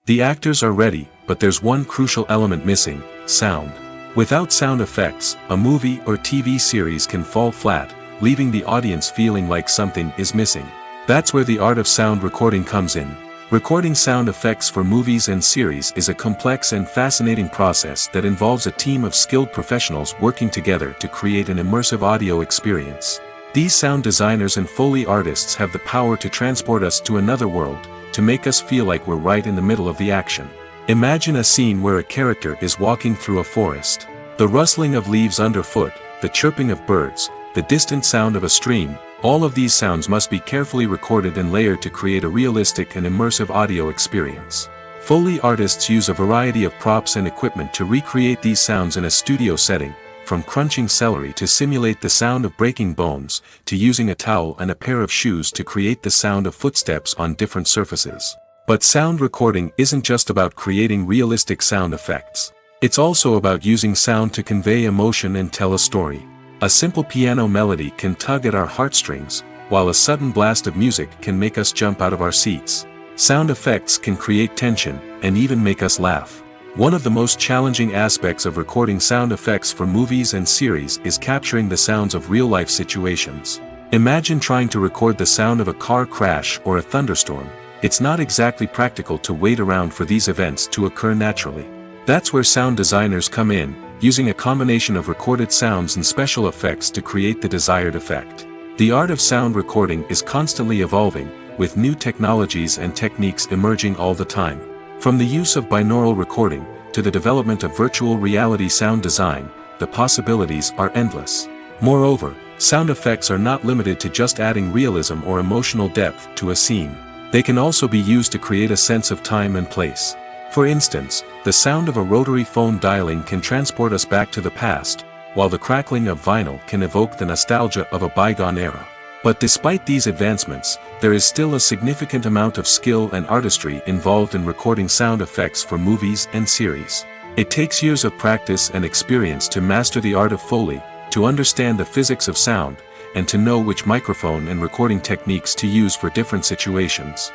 Speaker 2: The actors are ready, but there's one crucial element missing: sound. Without sound effects, a movie or TV series can fall flat, leaving the audience feeling like something is missing. That's where the art of sound recording comes in. Recording sound effects for movies and series is a complex and fascinating process that involves a team of skilled professionals working together to create an immersive audio experience. These sound designers and Foley artists have the power to transport us to another world, to make us feel like we're right in the middle of the action. Imagine a scene where a character is walking through a forest. The rustling of leaves underfoot, the chirping of birds, the distant sound of a stream, all of these sounds must be carefully recorded and layered to create a realistic and immersive audio experience. Foley artists use a variety of props and equipment to recreate these sounds in a studio setting, from crunching celery to simulate the sound of breaking bones, to using a towel and a pair of shoes to create the sound of footsteps on different surfaces. But sound recording isn't just about creating realistic sound effects. It's also about using sound to convey emotion and tell a story. A simple piano melody can tug at our heartstrings, while a sudden blast of music can make us jump out of our seats. Sound effects can create tension, and even make us laugh. One of the most challenging aspects of recording sound effects for movies and series is capturing the sounds of real-life situations. Imagine trying to record the sound of a car crash or a thunderstorm. It's not exactly practical to wait around for these events to occur naturally. That's where sound designers come in, using a combination of recorded sounds and special effects to create the desired effect. The art of sound recording is constantly evolving, with new technologies and techniques emerging all the time. From the use of binaural recording, to the development of virtual reality sound design, the possibilities are endless. Moreover, sound effects are not limited to just adding realism or emotional depth to a scene. They can also be used to create a sense of time and place. For instance, the sound of a rotary phone dialing can transport us back to the past, while the crackling of vinyl can evoke the nostalgia of a bygone era. But despite these advancements, there is still a significant amount of skill and artistry involved in recording sound effects for movies and series. It takes years of practice and experience to master the art of Foley, to understand the physics of sound, and to know which microphone and recording techniques to use for different situations.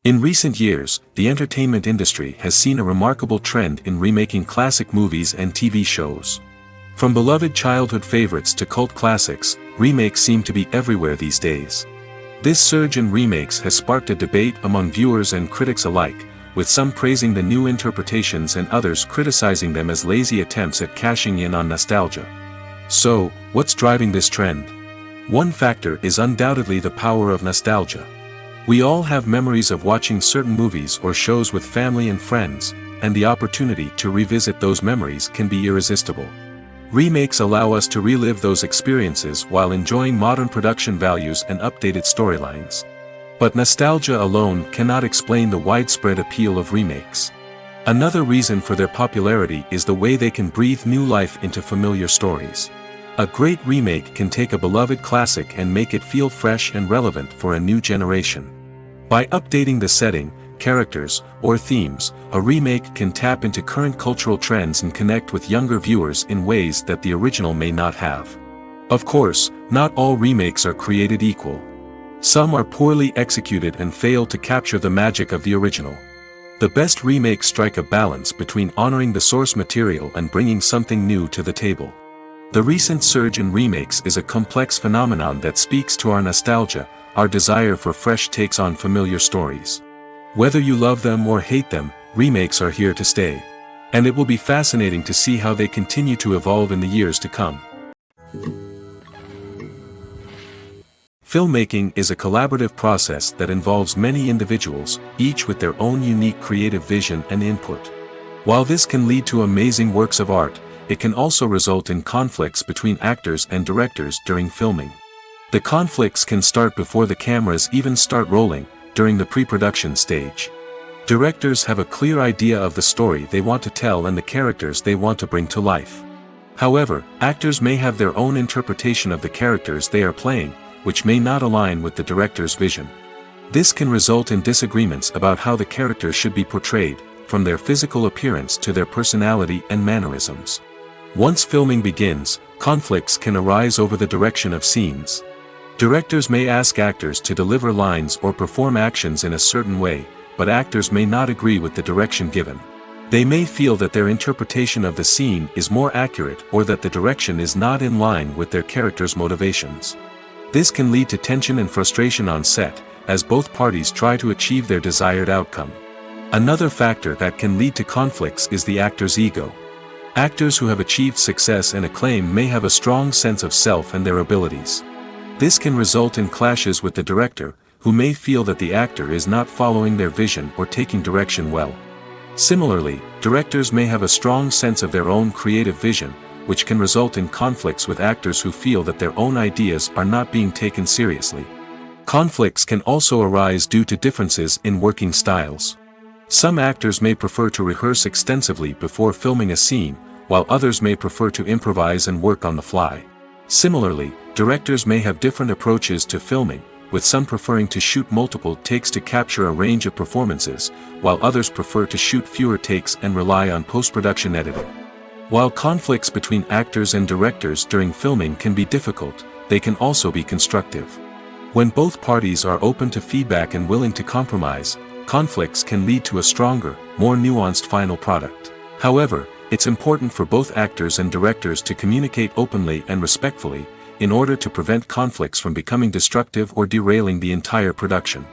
Speaker 2: In recent years, the entertainment industry has seen a remarkable trend in remaking classic movies and TV shows. From beloved childhood favorites to cult classics, remakes seem to be everywhere these days. This surge in remakes has sparked a debate among viewers and critics alike, with some praising the new interpretations and others criticizing them as lazy attempts at cashing in on nostalgia. So, what's driving this trend? One factor is undoubtedly the power of nostalgia. We all have memories of watching certain movies or shows with family and friends, and the opportunity to revisit those memories can be irresistible. Remakes allow us to relive those experiences while enjoying modern production values and updated storylines. But nostalgia alone cannot explain the widespread appeal of remakes. Another reason for their popularity is the way they can breathe new life into familiar stories. A great remake can take a beloved classic and make it feel fresh and relevant for a new generation. By updating the setting, characters, or themes, a remake can tap into current cultural trends and connect with younger viewers in ways that the original may not have. Of course, not all remakes are created equal. Some are poorly executed and fail to capture the magic of the original. The best remakes strike a balance between honoring the source material and bringing something new to the table. The recent surge in remakes is a complex phenomenon that speaks to our nostalgia, our desire for fresh takes on familiar stories. Whether you love them or hate them, remakes are here to stay. And it will be fascinating to see how they continue to evolve in the years to come. Filmmaking is a collaborative process that involves many individuals, each with their own unique creative vision and input. While this can lead to amazing works of art, it can also result in conflicts between actors and directors during filming. The conflicts can start before the cameras even start rolling, during the pre-production stage. Directors have a clear idea of the story they want to tell and the characters they want to bring to life. However, actors may have their own interpretation of the characters they are playing, which may not align with the director's vision. This can result in disagreements about how the characters should be portrayed, from their physical appearance to their personality and mannerisms. Once filming begins, conflicts can arise over the direction of scenes. Directors may ask actors to deliver lines or perform actions in a certain way, but actors may not agree with the direction given. They may feel that their interpretation of the scene is more accurate or that the direction is not in line with their character's motivations. This can lead to tension and frustration on set, as both parties try to achieve their desired outcome. Another factor that can lead to conflicts is the actor's ego. Actors who have achieved success and acclaim may have a strong sense of self and their abilities. This can result in clashes with the director, who may feel that the actor is not following their vision or taking direction well. Similarly, directors may have a strong sense of their own creative vision, which can result in conflicts with actors who feel that their own ideas are not being taken seriously. Conflicts can also arise due to differences in working styles. Some actors may prefer to rehearse extensively before filming a scene, while others may prefer to improvise and work on the fly. Similarly, directors may have different approaches to filming, with some preferring to shoot multiple takes to capture a range of performances, while others prefer to shoot fewer takes and rely on post-production editing. While conflicts between actors and directors during filming can be difficult, they can also be constructive. When both parties are open to feedback and willing to compromise, conflicts can lead to a stronger, more nuanced final product. However, it's important for both actors and directors to communicate openly and respectfully, in order to prevent conflicts from becoming destructive or derailing the entire production.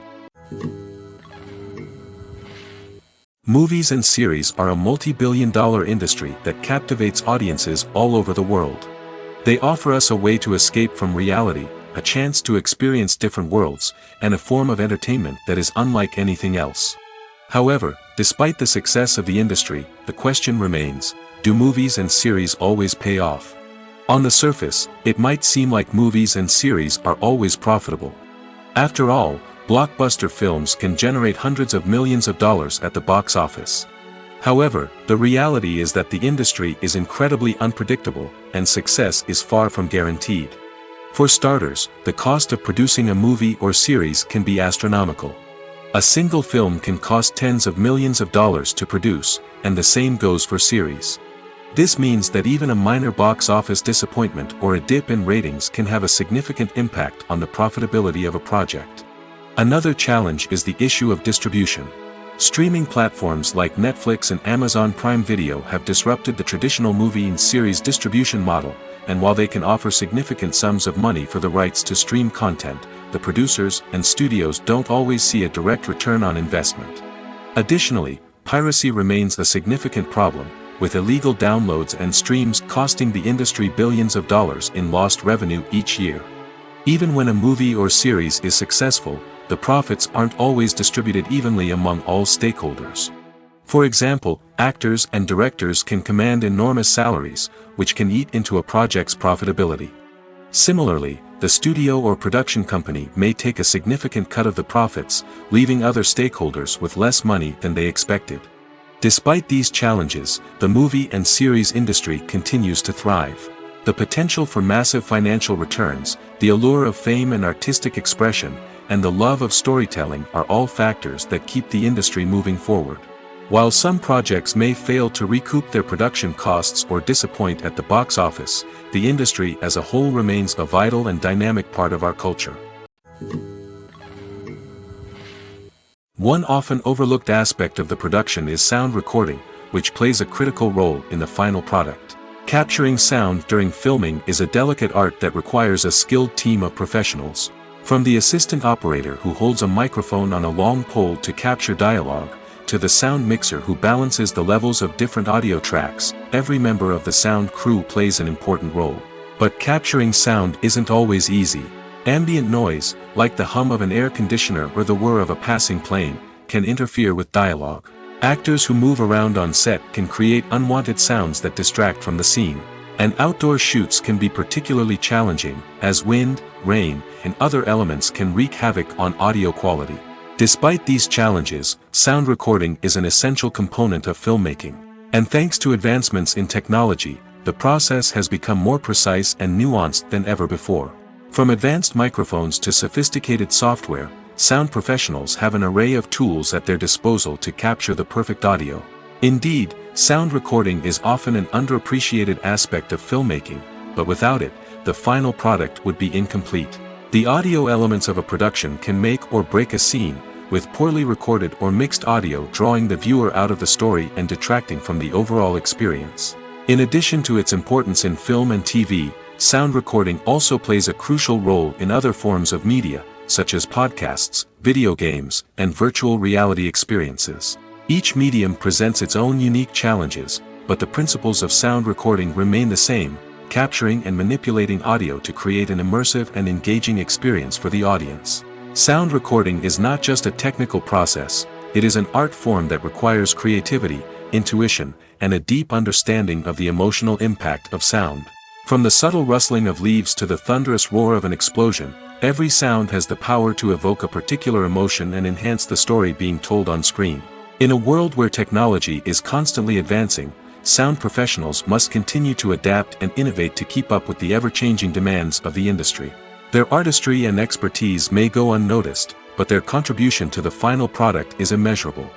Speaker 2: Movies and series are a multi-billion-dollar industry that captivates audiences all over the world. They offer us a way to escape from reality, a chance to experience different worlds, and a form of entertainment that is unlike anything else. However, despite the success of the industry, the question remains, do movies and series always pay off? On the surface, it might seem like movies and series are always profitable. After all, blockbuster films can generate hundreds of millions of dollars at the box office. However, the reality is that the industry is incredibly unpredictable, and success is far from guaranteed. For starters, the cost of producing a movie or series can be astronomical. A single film can cost tens of millions of dollars to produce, and the same goes for series. This means that even a minor box office disappointment or a dip in ratings can have a significant impact on the profitability of a project. Another challenge is the issue of distribution. Streaming platforms like Netflix and Amazon Prime Video have disrupted the traditional movie and series distribution model, and while they can offer significant sums of money for the rights to stream content, the producers and studios don't always see a direct return on investment. Additionally, piracy remains a significant problem, with illegal downloads and streams costing the industry billions of dollars in lost revenue each year. Even when a movie or series is successful, the profits aren't always distributed evenly among all stakeholders. For example, actors and directors can command enormous salaries, which can eat into a project's profitability. Similarly, the studio or production company may take a significant cut of the profits, leaving other stakeholders with less money than they expected. Despite these challenges, the movie and series industry continues to thrive. The potential for massive financial returns, the allure of fame and artistic expression, and the love of storytelling are all factors that keep the industry moving forward. While some projects may fail to recoup their production costs or disappoint at the box office, the industry as a whole remains a vital and dynamic part of our culture. One often overlooked aspect of the production is sound recording, which plays a critical role in the final product. Capturing sound during filming is a delicate art that requires a skilled team of professionals. From the assistant operator who holds a microphone on a long pole to capture dialogue, to the sound mixer who balances the levels of different audio tracks, every member of the sound crew plays an important role. But capturing sound isn't always easy. Ambient noise, like the hum of an air conditioner or the whir of a passing plane, can interfere with dialogue. Actors who move around on set can create unwanted sounds that distract from the scene. And outdoor shoots can be particularly challenging, as wind, rain, and other elements can wreak havoc on audio quality. Despite these challenges, sound recording is an essential component of filmmaking. And thanks to advancements in technology, the process has become more precise and nuanced than ever before. From advanced microphones to sophisticated software, sound professionals have an array of tools at their disposal to capture the perfect audio. Indeed, sound recording is often an underappreciated aspect of filmmaking, but without it, the final product would be incomplete. The audio elements of a production can make or break a scene, with poorly recorded or mixed audio drawing the viewer out of the story and detracting from the overall experience. In addition to its importance in film and TV, sound recording also plays a crucial role in other forms of media, such as podcasts, video games, and virtual reality experiences. Each medium presents its own unique challenges, but the principles of sound recording remain the same, capturing and manipulating audio to create an immersive and engaging experience for the audience. Sound recording is not just a technical process, it is an art form that requires creativity, intuition, and a deep understanding of the emotional impact of sound. From the subtle rustling of leaves to the thunderous roar of an explosion, every sound has the power to evoke a particular emotion and enhance the story being told on screen. In a world where technology is constantly advancing, sound professionals must continue to adapt and innovate to keep up with the ever-changing demands of the industry. Their artistry and expertise may go unnoticed, but their contribution to the final product is immeasurable.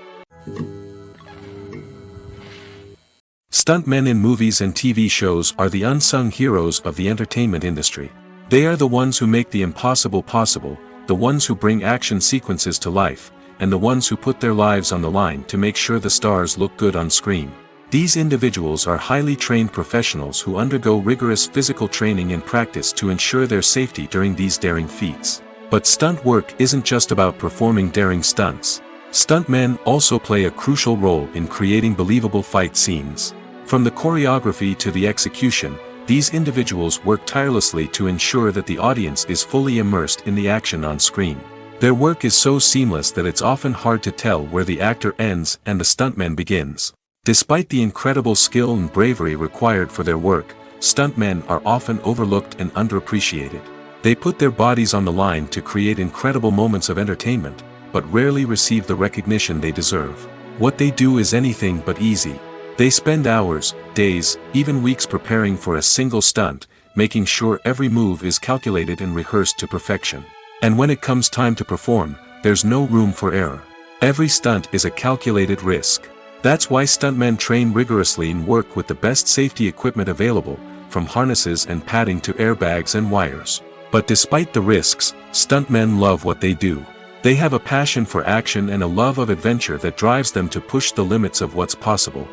Speaker 2: Stuntmen in movies and TV shows are the unsung heroes of the entertainment industry. They are the ones who make the impossible possible, the ones who bring action sequences to life, and the ones who put their lives on the line to make sure the stars look good on screen. These individuals are highly trained professionals who undergo rigorous physical training and practice to ensure their safety during these daring feats. But stunt work isn't just about performing daring stunts. Stuntmen also play a crucial role in creating believable fight scenes. From the choreography to the execution, these individuals work tirelessly to ensure that the audience is fully immersed in the action on screen. Their work is so seamless that it's often hard to tell where the actor ends and the stuntman begins. Despite the incredible skill and bravery required for their work, stuntmen are often overlooked and underappreciated. They put their bodies on the line to create incredible moments of entertainment, but rarely receive the recognition they deserve. What they do is anything but easy. They spend hours, days, even weeks preparing for a single stunt, making sure every move is calculated and rehearsed to perfection. And when it comes time to perform, there's no room for error. Every stunt is a calculated risk. That's why stuntmen train rigorously and work with the best safety equipment available, from harnesses and padding to airbags and wires. But despite the risks, stuntmen love what they do. They have a passion for action and a love of adventure that drives them to push the limits of what's possible.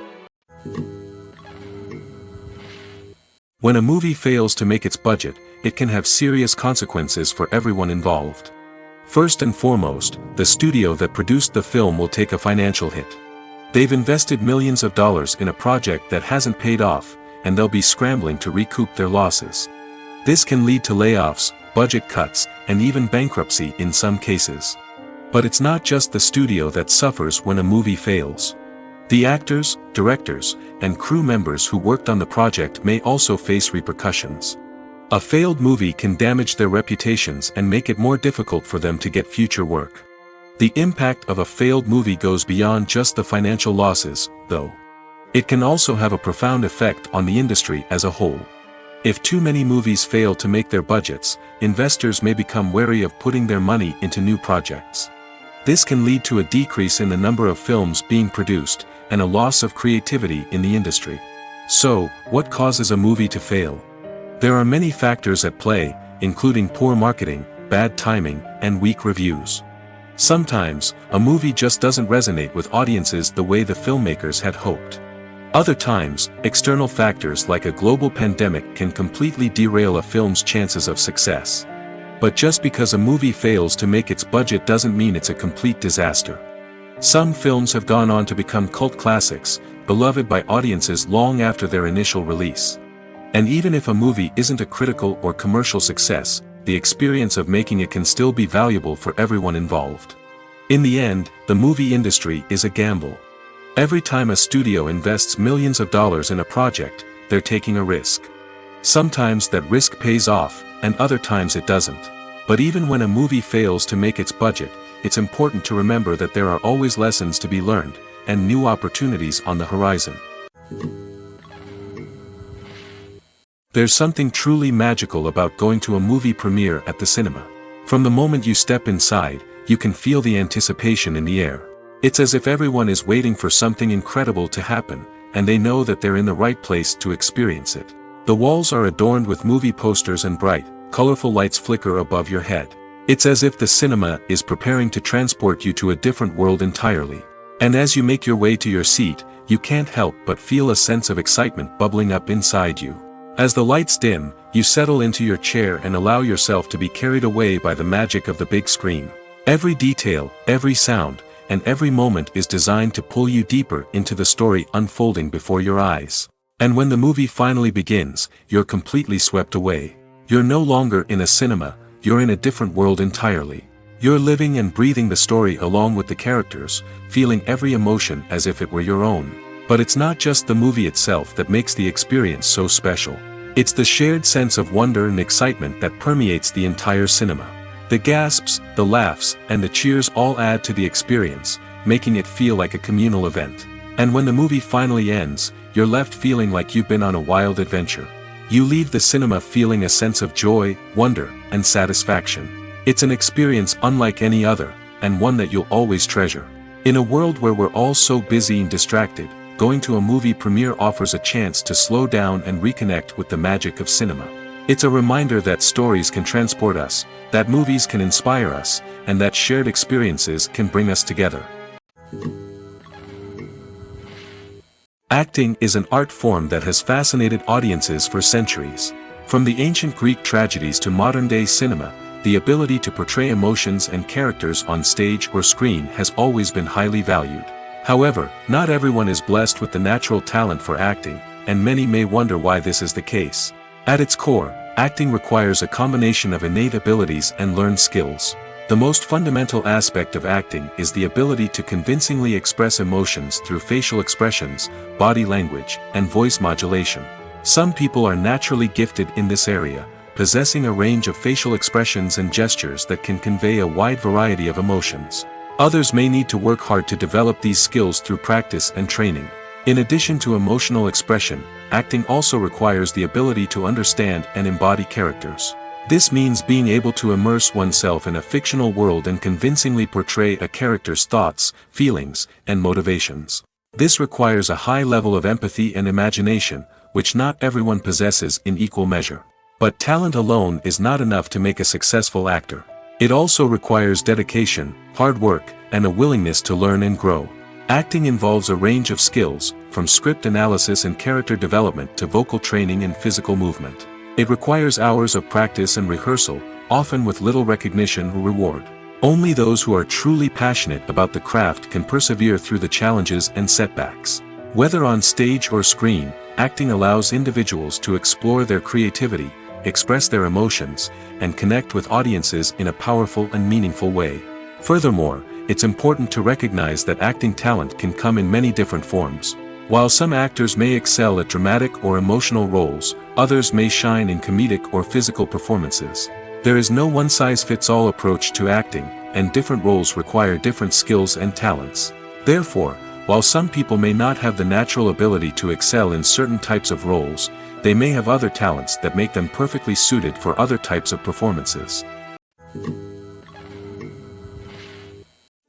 Speaker 2: When a movie fails to make its budget, it can have serious consequences for everyone involved. First and foremost, the studio that produced the film will take a financial hit. They've invested millions of dollars in a project that hasn't paid off, and they'll be scrambling to recoup their losses. This can lead to layoffs, budget cuts, and even bankruptcy in some cases. But it's not just the studio that suffers when a movie fails. The actors, directors, and crew members who worked on the project may also face repercussions. A failed movie can damage their reputations and make it more difficult for them to get future work. The impact of a failed movie goes beyond just the financial losses, though. It can also have a profound effect on the industry as a whole. If too many movies fail to make their budgets, investors may become wary of putting their money into new projects. This can lead to a decrease in the number of films being produced, and a loss of creativity in the industry. So, what causes a movie to fail? There are many factors at play, including poor marketing, bad timing, and weak reviews. Sometimes, a movie just doesn't resonate with audiences the way the filmmakers had hoped. Other times, external factors like a global pandemic can completely derail a film's chances of success. But just because a movie fails to make its budget doesn't mean it's a complete disaster. Some films have gone on to become cult classics, beloved by audiences long after their initial release. And even if a movie isn't a critical or commercial success, the experience of making it can still be valuable for everyone involved. In the end, the movie industry is a gamble. Every time a studio invests millions of dollars in a project, they're taking a risk. Sometimes that risk pays off, and other times it doesn't. But even when a movie fails to make its budget, it's important to remember that there are always lessons to be learned, and new opportunities on the horizon. There's something truly magical about going to a movie premiere at the cinema. From the moment you step inside, you can feel the anticipation in the air. It's as if everyone is waiting for something incredible to happen, and they know that they're in the right place to experience it. The walls are adorned with movie posters and bright, colorful lights flicker above your head. It's as if the cinema is preparing to transport you to a different world entirely. And as you make your way to your seat, you can't help but feel a sense of excitement bubbling up inside you. As the lights dim, you settle into your chair and allow yourself to be carried away by the magic of the big screen. Every detail, every sound, and every moment is designed to pull you deeper into the story unfolding before your eyes. And when the movie finally begins, you're completely swept away. You're no longer in a cinema, you're in a different world entirely. You're living and breathing the story along with the characters, feeling every emotion as if it were your own. But it's not just the movie itself that makes the experience so special. It's the shared sense of wonder and excitement that permeates the entire cinema. The gasps, the laughs, and the cheers all add to the experience, making it feel like a communal event. And when the movie finally ends, you're left feeling like you've been on a wild adventure. You leave the cinema feeling a sense of joy, wonder, and satisfaction. It's an experience unlike any other, and one that you'll always treasure. In a world where we're all so busy and distracted, going to a movie premiere offers a chance to slow down and reconnect with the magic of cinema. It's a reminder that stories can transport us, that movies can inspire us, and that shared experiences can bring us together. Acting is an art form that has fascinated audiences for centuries. From the ancient Greek tragedies to modern-day cinema, the ability to portray emotions and characters on stage or screen has always been highly valued. However, not everyone is blessed with the natural talent for acting, and many may wonder why this is the case. At its core, acting requires a combination of innate abilities and learned skills. The most fundamental aspect of acting is the ability to convincingly express emotions through facial expressions, body language, and voice modulation. Some people are naturally gifted in this area, possessing a range of facial expressions and gestures that can convey a wide variety of emotions. Others may need to work hard to develop these skills through practice and training. In addition to emotional expression, acting also requires the ability to understand and embody characters. This means being able to immerse oneself in a fictional world and convincingly portray a character's thoughts, feelings, and motivations. This requires a high level of empathy and imagination, which not everyone possesses in equal measure. But talent alone is not enough to make a successful actor. It also requires dedication, hard work, and a willingness to learn and grow. Acting involves a range of skills, from script analysis and character development to vocal training and physical movement. It requires hours of practice and rehearsal, often with little recognition or reward. Only those who are truly passionate about the craft can persevere through the challenges and setbacks. Whether on stage or screen, acting allows individuals to explore their creativity, express their emotions, and connect with audiences in a powerful and meaningful way. Furthermore, it's important to recognize that acting talent can come in many different forms. While some actors may excel at dramatic or emotional roles, others may shine in comedic or physical performances. There is no one-size-fits-all approach to acting, and different roles require different skills and talents. Therefore, while some people may not have the natural ability to excel in certain types of roles, they may have other talents that make them perfectly suited for other types of performances.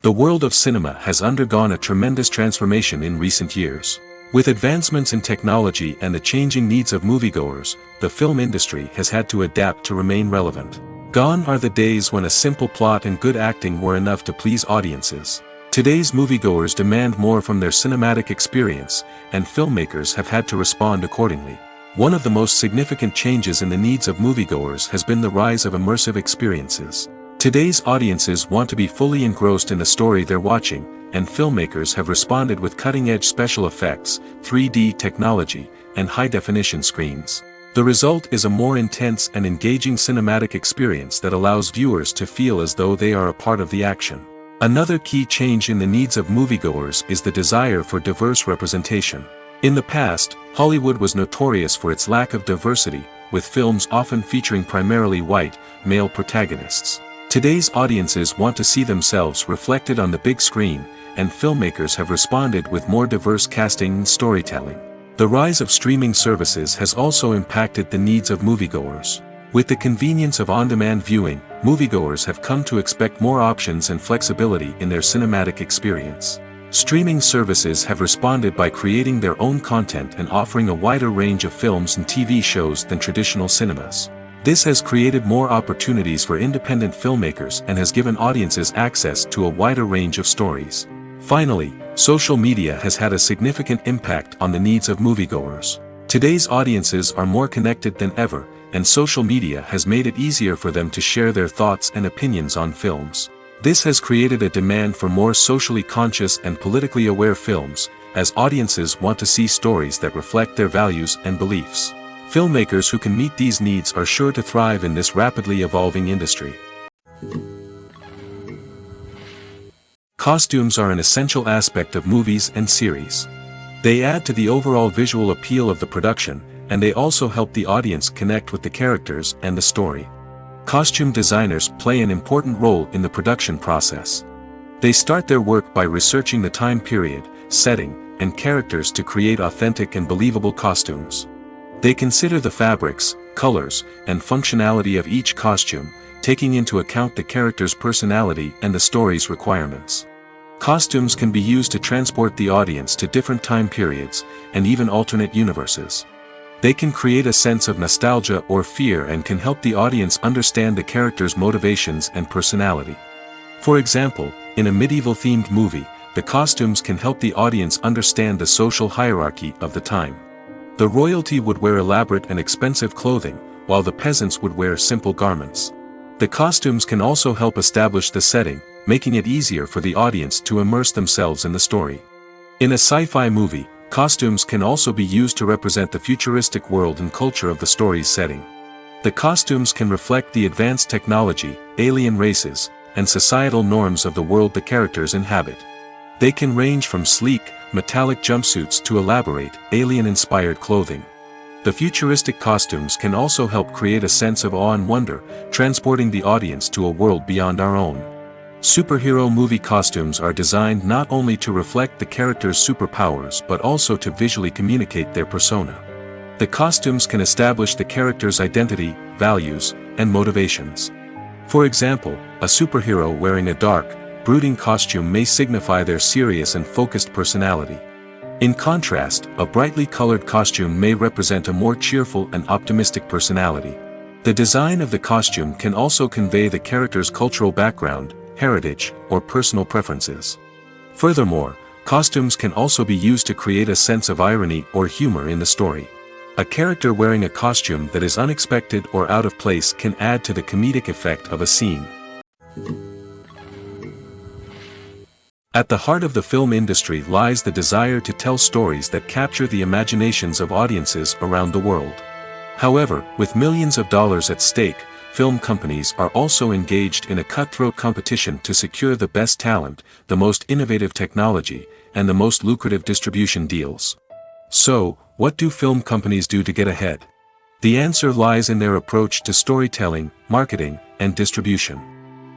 Speaker 2: The world of cinema has undergone a tremendous transformation in recent years. With advancements in technology and the changing needs of moviegoers, the film industry has had to adapt to remain relevant. Gone are the days when a simple plot and good acting were enough to please audiences. Today's moviegoers demand more from their cinematic experience, and filmmakers have had to respond accordingly. One of the most significant changes in the needs of moviegoers has been the rise of immersive experiences. Today's audiences want to be fully engrossed in the story they're watching, and filmmakers have responded with cutting-edge special effects, 3D technology, and high-definition screens. The result is a more intense and engaging cinematic experience that allows viewers to feel as though they are a part of the action. Another key change in the needs of moviegoers is the desire for diverse representation. In the past, Hollywood was notorious for its lack of diversity, with films often featuring primarily white, male protagonists. Today's audiences want to see themselves reflected on the big screen, and filmmakers have responded with more diverse casting and storytelling. The rise of streaming services has also impacted the needs of moviegoers. With the convenience of on-demand viewing, moviegoers have come to expect more options and flexibility in their cinematic experience. Streaming services have responded by creating their own content and offering a wider range of films and TV shows than traditional cinemas. This has created more opportunities for independent filmmakers and has given audiences access to a wider range of stories. Finally, social media has had a significant impact on the needs of moviegoers. Today's audiences are more connected than ever, and social media has made it easier for them to share their thoughts and opinions on films. This has created a demand for more socially conscious and politically aware films, as audiences want to see stories that reflect their values and beliefs. Filmmakers who can meet these needs are sure to thrive in this rapidly evolving industry. Costumes are an essential aspect of movies and series. They add to the overall visual appeal of the production, and they also help the audience connect with the characters and the story. Costume designers play an important role in the production process. They start their work by researching the time period, setting, and characters to create authentic and believable costumes. They consider the fabrics, colors, and functionality of each costume, taking into account the character's personality and the story's requirements. Costumes can be used to transport the audience to different time periods, and even alternate universes. They can create a sense of nostalgia or fear and can help the audience understand the character's motivations and personality. For example, in a medieval-themed movie, the costumes can help the audience understand the social hierarchy of the time. The royalty would wear elaborate and expensive clothing, while the peasants would wear simple garments. The costumes can also help establish the setting, making it easier for the audience to immerse themselves in the story. In a sci-fi movie, costumes can also be used to represent the futuristic world and culture of the story's setting. The costumes can reflect the advanced technology, alien races, and societal norms of the world the characters inhabit. They can range from sleek, metallic jumpsuits to elaborate, alien-inspired clothing. The futuristic costumes can also help create a sense of awe and wonder, transporting the audience to a world beyond our own. Superhero movie costumes are designed not only to reflect the character's superpowers but also to visually communicate their persona. The costumes can establish the character's identity, values, and motivations. For example, a superhero wearing a dark, brooding costume may signify their serious and focused personality. In contrast, a brightly colored costume may represent a more cheerful and optimistic personality. The design of the costume can also convey the character's cultural background, heritage, or personal preferences. Furthermore, costumes can also be used to create a sense of irony or humor in the story. A character wearing a costume that is unexpected or out of place can add to the comedic effect of a scene. At the heart of the film industry lies the desire to tell stories that capture the imaginations of audiences around the world. However, with millions of dollars at stake, film companies are also engaged in a cutthroat competition to secure the best talent, the most innovative technology, and the most lucrative distribution deals. So, what do film companies do to get ahead? The answer lies in their approach to storytelling, marketing, and distribution.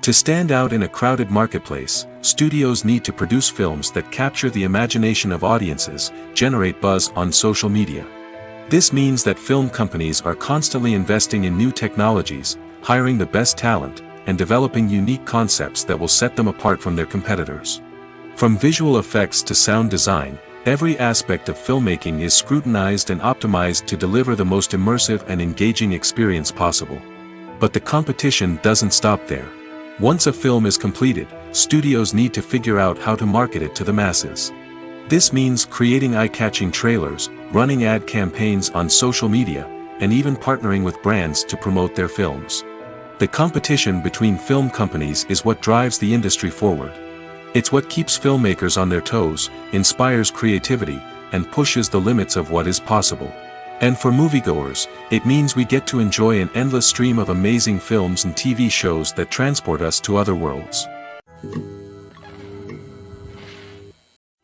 Speaker 2: To stand out in a crowded marketplace, studios need to produce films that capture the imagination of audiences, generate buzz on social media. This means that film companies are constantly investing in new technologies, hiring the best talent, and developing unique concepts that will set them apart from their competitors. From visual effects to sound design, every aspect of filmmaking is scrutinized and optimized to deliver the most immersive and engaging experience possible. But the competition doesn't stop there. Once a film is completed, studios need to figure out how to market it to the masses. This means creating eye-catching trailers, running ad campaigns on social media, and even partnering with brands to promote their films. The competition between film companies is what drives the industry forward. It's what keeps filmmakers on their toes, inspires creativity, and pushes the limits of what is possible. And for moviegoers, it means we get to enjoy an endless stream of amazing films and TV shows that transport us to other worlds.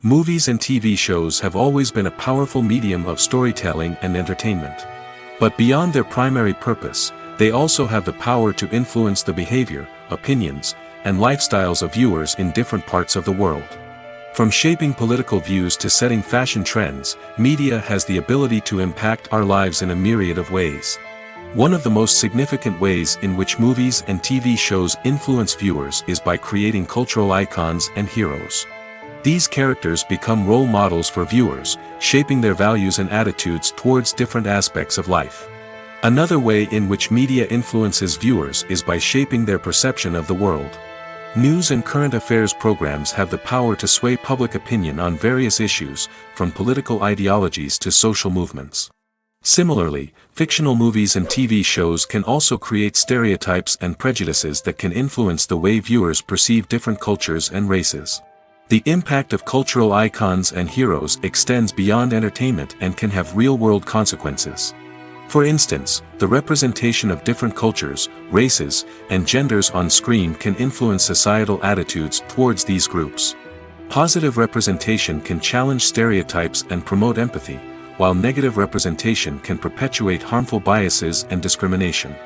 Speaker 2: Movies and TV shows have always been a powerful medium of storytelling and entertainment. But beyond their primary purpose, they also have the power to influence the behavior, opinions, and lifestyles of viewers in different parts of the world. From shaping political views to setting fashion trends, media has the ability to impact our lives in a myriad of ways. One of the most significant ways in which movies and TV shows influence viewers is by creating cultural icons and heroes. These characters become role models for viewers, shaping their values and attitudes towards different aspects of life. Another way in which media influences viewers is by shaping their perception of the world. News and current affairs programs have the power to sway public opinion on various issues, from political ideologies to social movements. Similarly, fictional movies and TV shows can also create stereotypes and prejudices that can influence the way viewers perceive different cultures and races. The impact of cultural icons and heroes extends beyond entertainment and can have real-world consequences. For instance, the representation of different cultures, races, and genders on screen can influence societal attitudes towards these groups. Positive representation can challenge stereotypes and promote empathy, while negative representation can perpetuate harmful biases and discrimination.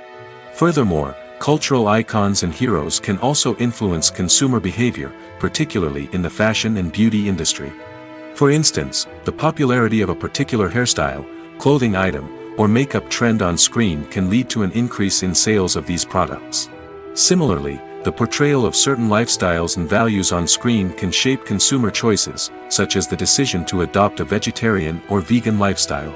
Speaker 2: Furthermore, cultural icons and heroes can also influence consumer behavior, particularly in the fashion and beauty industry. For instance, the popularity of a particular hairstyle, clothing item, or makeup trend on screen can lead to an increase in sales of these products. Similarly, the portrayal of certain lifestyles and values on screen can shape consumer choices, such as the decision to adopt a vegetarian or vegan lifestyle.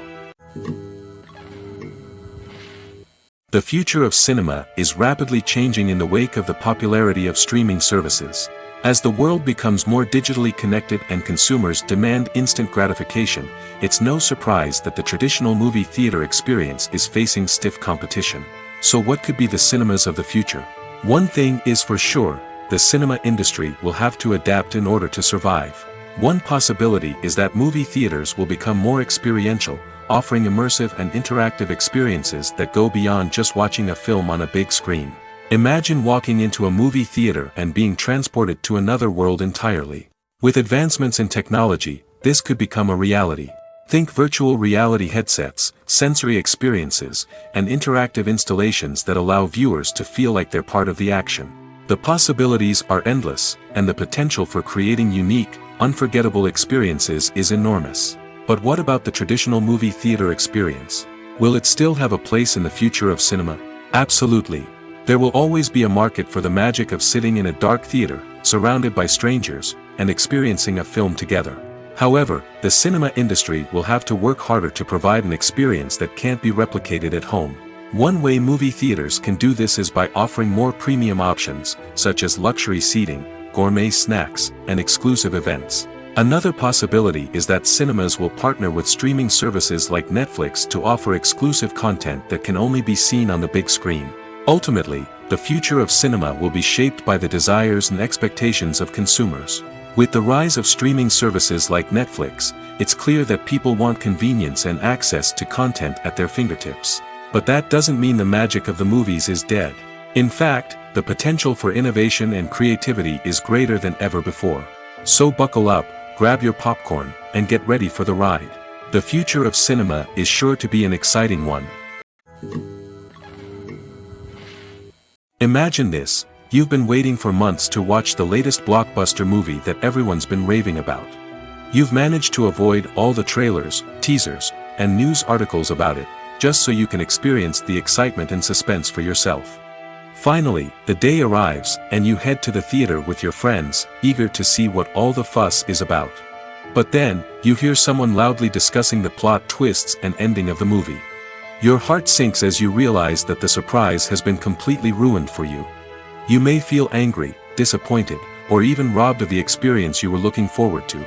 Speaker 2: The future of cinema is rapidly changing in the wake of the popularity of streaming services. As the world becomes more digitally connected and consumers demand instant gratification, it's no surprise that the traditional movie theater experience is facing stiff competition. So what could be the cinemas of the future? One thing is for sure, the cinema industry will have to adapt in order to survive. One possibility is that movie theaters will become more experiential, offering immersive and interactive experiences that go beyond just watching a film on a big screen. Imagine walking into a movie theater and being transported to another world entirely. With advancements in technology, this could become a reality. Think virtual reality headsets, sensory experiences, and interactive installations that allow viewers to feel like they're part of the action. The possibilities are endless, and the potential for creating unique, unforgettable experiences is enormous. But what about the traditional movie theater experience? Will it still have a place in the future of cinema? Absolutely. There will always be a market for the magic of sitting in a dark theater, surrounded by strangers, and experiencing a film together. However, the cinema industry will have to work harder to provide an experience that can't be replicated at home. One way movie theaters can do this is by offering more premium options, such as luxury seating, gourmet snacks, and exclusive events. Another possibility is that cinemas will partner with streaming services like Netflix to offer exclusive content that can only be seen on the big screen. Ultimately, the future of cinema will be shaped by the desires and expectations of consumers. With the rise of streaming services like Netflix, it's clear that people want convenience and access to content at their fingertips. But that doesn't mean the magic of the movies is dead. In fact, the potential for innovation and creativity is greater than ever before. So buckle up, grab your popcorn, and get ready for the ride. The future of cinema is sure to be an exciting one. Imagine this. You've been waiting for months to watch the latest blockbuster movie that everyone's been raving about. You've managed to avoid all the trailers, teasers, and news articles about it, just so you can experience the excitement and suspense for yourself. Finally, the day arrives, and you head to the theater with your friends, eager to see what all the fuss is about. But then, you hear someone loudly discussing the plot twists and ending of the movie. Your heart sinks as you realize that the surprise has been completely ruined for you. You may feel angry, disappointed, or even robbed of the experience you were looking forward to.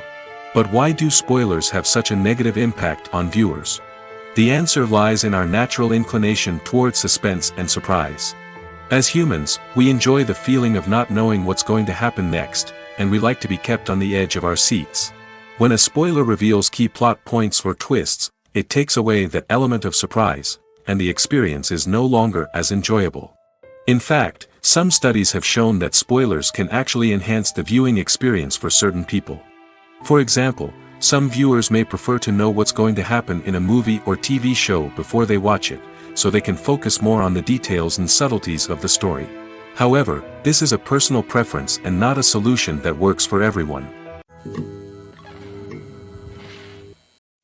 Speaker 2: But why do spoilers have such a negative impact on viewers? The answer lies in our natural inclination toward suspense and surprise. As humans, we enjoy the feeling of not knowing what's going to happen next, and we like to be kept on the edge of our seats. When a spoiler reveals key plot points or twists, it takes away that element of surprise, and the experience is no longer as enjoyable. In fact, some studies have shown that spoilers can actually enhance the viewing experience for certain people. For example, some viewers may prefer to know what's going to happen in a movie or TV show before they watch it, so they can focus more on the details and subtleties of the story. However, this is a personal preference and not a solution that works for everyone.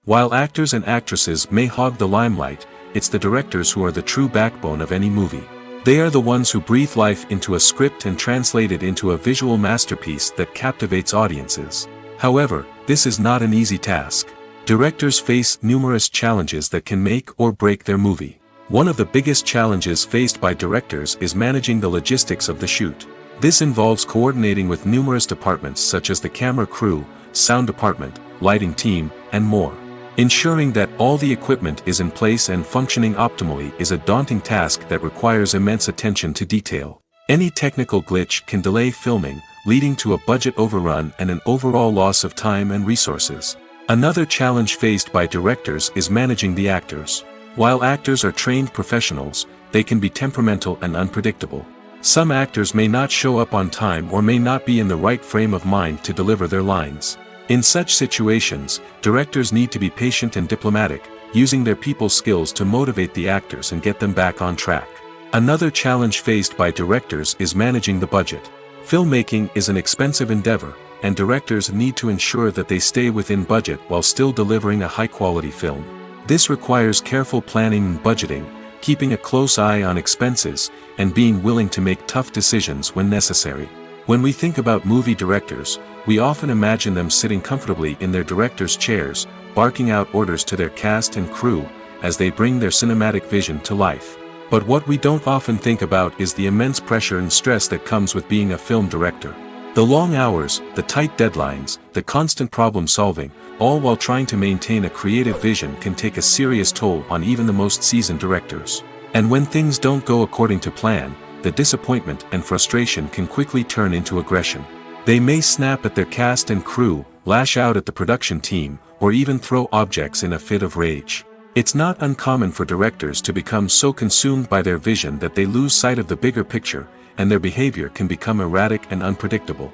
Speaker 2: While actors and actresses may hog the limelight, it's the directors who are the true backbone of any movie. They are the ones who breathe life into a script and translate it into a visual masterpiece that captivates audiences. However, this is not an easy task. Directors face numerous challenges that can make or break their movie. One of the biggest challenges faced by directors is managing the logistics of the shoot. This involves coordinating with numerous departments such as the camera crew, sound department, lighting team, and more. Ensuring that all the equipment is in place and functioning optimally is a daunting task that requires immense attention to detail. Any technical glitch can delay filming, leading to a budget overrun and an overall loss of time and resources. Another challenge faced by directors is managing the actors. While actors are trained professionals, they can be temperamental and unpredictable. Some actors may not show up on time or may not be in the right frame of mind to deliver their lines. In such situations, directors need to be patient and diplomatic, using their people skills to motivate the actors and get them back on track. Another challenge faced by directors is managing the budget. Filmmaking is an expensive endeavor, and directors need to ensure that they stay within budget while still delivering a high-quality film. This requires careful planning and budgeting, keeping a close eye on expenses, and being willing to make tough decisions when necessary. When we think about movie directors, we often imagine them sitting comfortably in their director's chairs, barking out orders to their cast and crew, as they bring their cinematic vision to life. But what we don't often think about is the immense pressure and stress that comes with being a film director. The long hours, the tight deadlines, the constant problem solving, all while trying to maintain a creative vision can take a serious toll on even the most seasoned directors. And when things don't go according to plan, the disappointment and frustration can quickly turn into aggression. They may snap at their cast and crew, lash out at the production team, or even throw objects in a fit of rage. It's not uncommon for directors to become so consumed by their vision that they lose sight of the bigger picture, and their behavior can become erratic and unpredictable.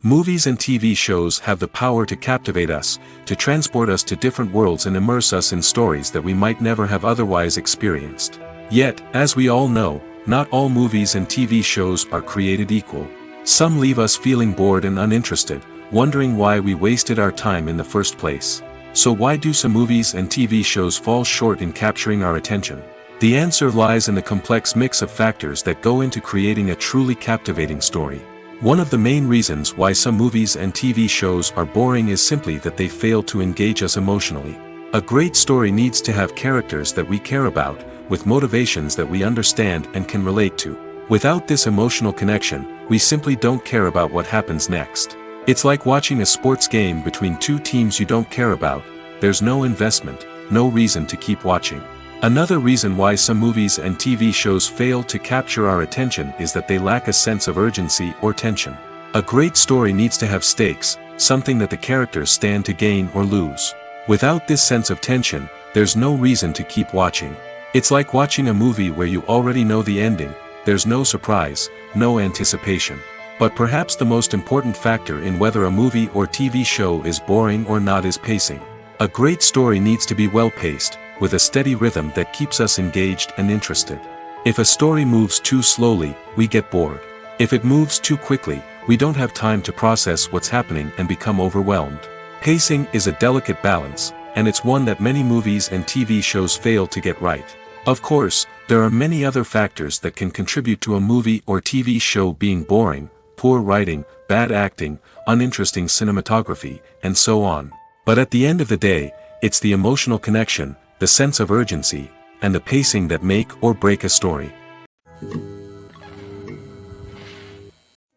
Speaker 2: Movies and TV shows have the power to captivate us, to transport us to different worlds and immerse us in stories that we might never have otherwise experienced. Yet, as we all know, not all movies and TV shows are created equal. Some leave us feeling bored and uninterested, wondering why we wasted our time in the first place. So why do some movies and TV shows fall short in capturing our attention? The answer lies in the complex mix of factors that go into creating a truly captivating story. One of the main reasons why some movies and TV shows are boring is simply that they fail to engage us emotionally. A great story needs to have characters that we care about, with motivations that we understand and can relate to. Without this emotional connection, we simply don't care about what happens next. It's like watching a sports game between two teams you don't care about. There's no investment, no reason to keep watching. Another reason why some movies and TV shows fail to capture our attention is that they lack a sense of urgency or tension. A great story needs to have stakes, something that the characters stand to gain or lose. Without this sense of tension, there's no reason to keep watching. It's like watching a movie where you already know the ending. There's no surprise, no anticipation. But perhaps the most important factor in whether a movie or TV show is boring or not is pacing. A great story needs to be well-paced, with a steady rhythm that keeps us engaged and interested. If a story moves too slowly, we get bored. If it moves too quickly, we don't have time to process what's happening and become overwhelmed. Pacing is a delicate balance, and it's one that many movies and TV shows fail to get right. Of course, there are many other factors that can contribute to a movie or TV show being boring: poor writing, bad acting, uninteresting cinematography, and so on. But at the end of the day, it's the emotional connection, the sense of urgency, and the pacing that make or break a story.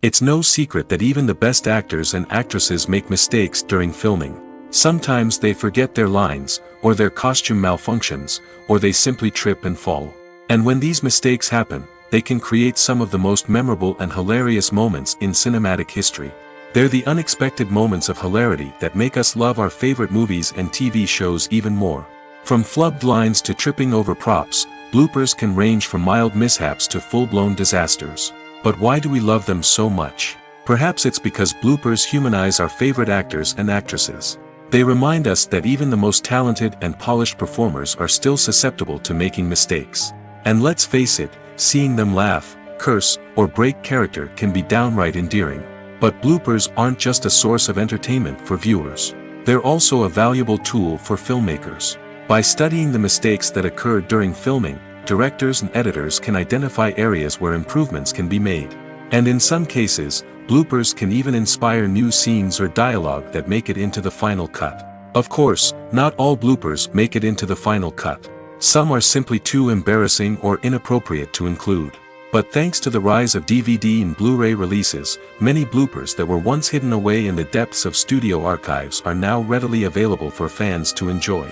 Speaker 2: It's no secret that even the best actors and actresses make mistakes during filming. Sometimes they forget their lines, or their costume malfunctions, or they simply trip and fall. And when these mistakes happen, they can create some of the most memorable and hilarious moments in cinematic history. They're the unexpected moments of hilarity that make us love our favorite movies and TV shows even more. From flubbed lines to tripping over props, bloopers can range from mild mishaps to full-blown disasters. But why do we love them so much? Perhaps it's because bloopers humanize our favorite actors and actresses. They remind us that even the most talented and polished performers are still susceptible to making mistakes. And let's face it, seeing them laugh, curse, or break character can be downright endearing. But bloopers aren't just a source of entertainment for viewers. They're also a valuable tool for filmmakers. By studying the mistakes that occurred during filming, directors and editors can identify areas where improvements can be made. And in some cases, bloopers can even inspire new scenes or dialogue that make it into the final cut. Of course, not all bloopers make it into the final cut. Some are simply too embarrassing or inappropriate to include. But thanks to the rise of DVD and Blu-ray releases, many bloopers that were once hidden away in the depths of studio archives are now readily available for fans to enjoy.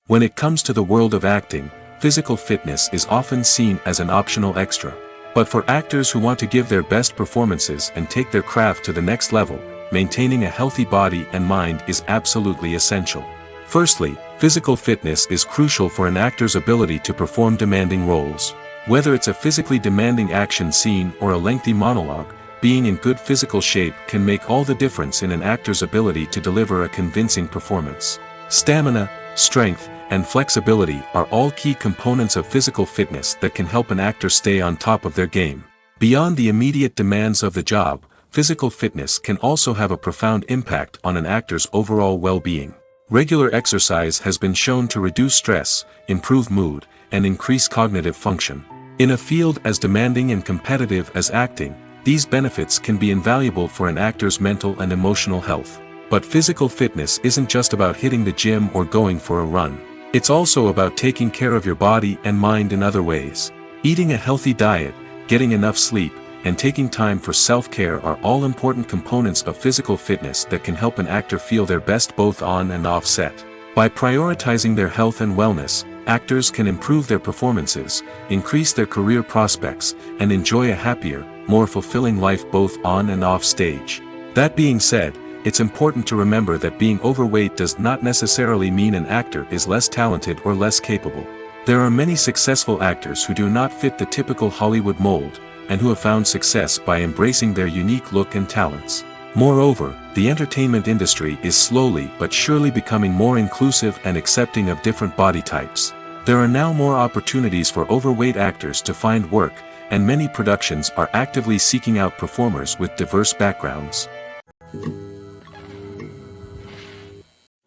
Speaker 2: When it comes to the world of acting, physical fitness is often seen as an optional extra. But for actors who want to give their best performances and take their craft to the next level, maintaining a healthy body and mind is absolutely essential. Firstly, physical fitness is crucial for an actor's ability to perform demanding roles. Whether it's a physically demanding action scene or a lengthy monologue, being in good physical shape can make all the difference in an actor's ability to deliver a convincing performance. Stamina, strength, and flexibility are all key components of physical fitness that can help an actor stay on top of their game. Beyond the immediate demands of the job, physical fitness can also have a profound impact on an actor's overall well-being. Regular exercise has been shown to reduce stress, improve mood, and increase cognitive function. In a field as demanding and competitive as acting, these benefits can be invaluable for an actor's mental and emotional health. But physical fitness isn't just about hitting the gym or going for a run. It's also about taking care of your body and mind in other ways. Eating a healthy diet, getting enough sleep, and taking time for self-care are all important components of physical fitness that can help an actor feel their best both on and off set. By prioritizing their health and wellness, actors can improve their performances, increase their career prospects, and enjoy a happier, more fulfilling life both on and off stage. That being said, it's important to remember that being overweight does not necessarily mean an actor is less talented or less capable. There are many successful actors who do not fit the typical Hollywood mold, and who have found success by embracing their unique look and talents. Moreover, the entertainment industry is slowly but surely becoming more inclusive and accepting of different body types. There are now more opportunities for overweight actors to find work, and many productions are actively seeking out performers with diverse backgrounds.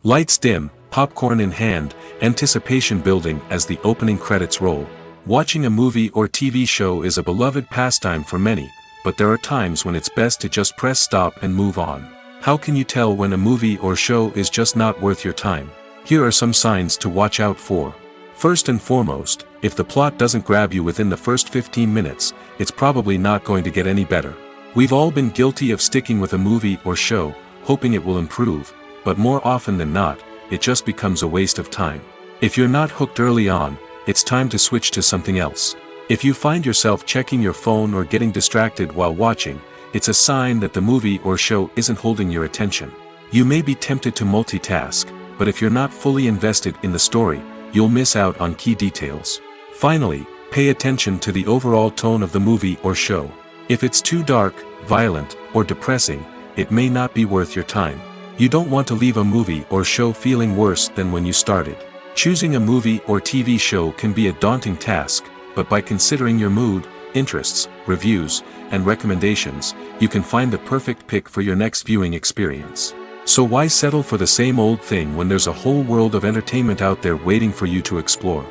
Speaker 2: Lights dim, popcorn in hand, anticipation building as the opening credits roll. Watching a movie or TV show is a beloved pastime for many, but there are times when it's best to just press stop and move on. How can you tell when a movie or show is just not worth your time? Here are some signs to watch out for. First and foremost, if the plot doesn't grab you within the first 15 minutes, it's probably not going to get any better. We've all been guilty of sticking with a movie or show, hoping it will improve, but more often than not, it just becomes a waste of time. If you're not hooked early on, it's time to switch to something else. If you find yourself checking your phone or getting distracted while watching, it's a sign that the movie or show isn't holding your attention. You may be tempted to multitask, but if you're not fully invested in the story, you'll miss out on key details. Finally, pay attention to the overall tone of the movie or show. If it's too dark, violent, or depressing, it may not be worth your time. You don't want to leave a movie or show feeling worse than when you started. Choosing a movie or TV show can be a daunting task, but by considering your mood, interests, reviews, and recommendations, you can find the perfect pick for your next viewing experience. So why settle for the same old thing when there's a whole world of entertainment out there waiting for you to explore?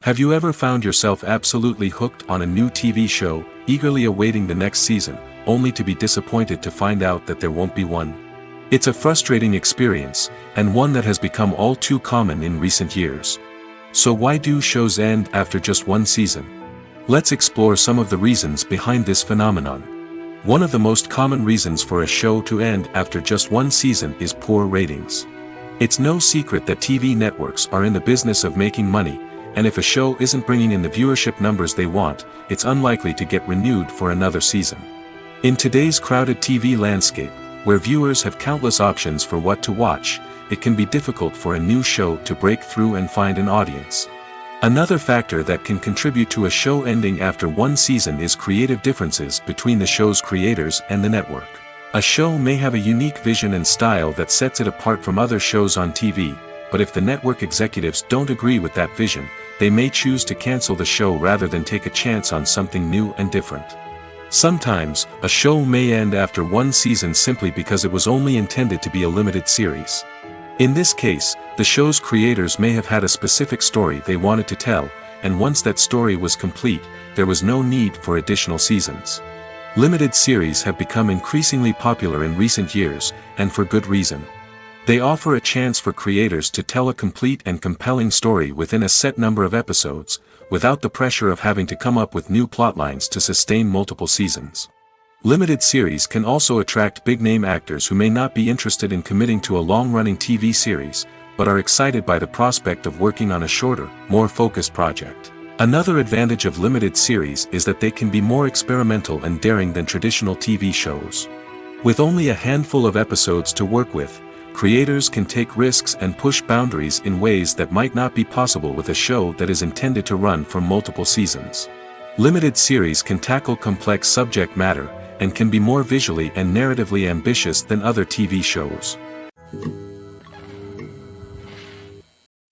Speaker 2: Have you ever found yourself absolutely hooked on a new TV show, eagerly awaiting the next season, only to be disappointed to find out that there won't be one? It's a frustrating experience, and one that has become all too common in recent years. So why do shows end after just one season? Let's explore some of the reasons behind this phenomenon. One of the most common reasons for a show to end after just one season is poor ratings. It's no secret that TV networks are in the business of making money, and if a show isn't bringing in the viewership numbers they want, it's unlikely to get renewed for another season. In today's crowded TV landscape, where viewers have countless options for what to watch, it can be difficult for a new show to break through and find an audience. Another factor that can contribute to a show ending after one season is creative differences between the show's creators and the network. A show may have a unique vision and style that sets it apart from other shows on TV, but if the network executives don't agree with that vision, they may choose to cancel the show rather than take a chance on something new and different. Sometimes, a show may end after one season simply because it was only intended to be a limited series. In this case, the show's creators may have had a specific story they wanted to tell, and once that story was complete, there was no need for additional seasons. Limited series have become increasingly popular in recent years, and for good reason. They offer a chance for creators to tell a complete and compelling story within a set number of episodes, without the pressure of having to come up with new plotlines to sustain multiple seasons. Limited series can also attract big-name actors who may not be interested in committing to a long-running TV series, but are excited by the prospect of working on a shorter, more focused project. Another advantage of limited series is that they can be more experimental and daring than traditional TV shows. With only a handful of episodes to work with, creators can take risks and push boundaries in ways that might not be possible with a show that is intended to run for multiple seasons. Limited series can tackle complex subject matter, and can be more visually and narratively ambitious than other TV shows.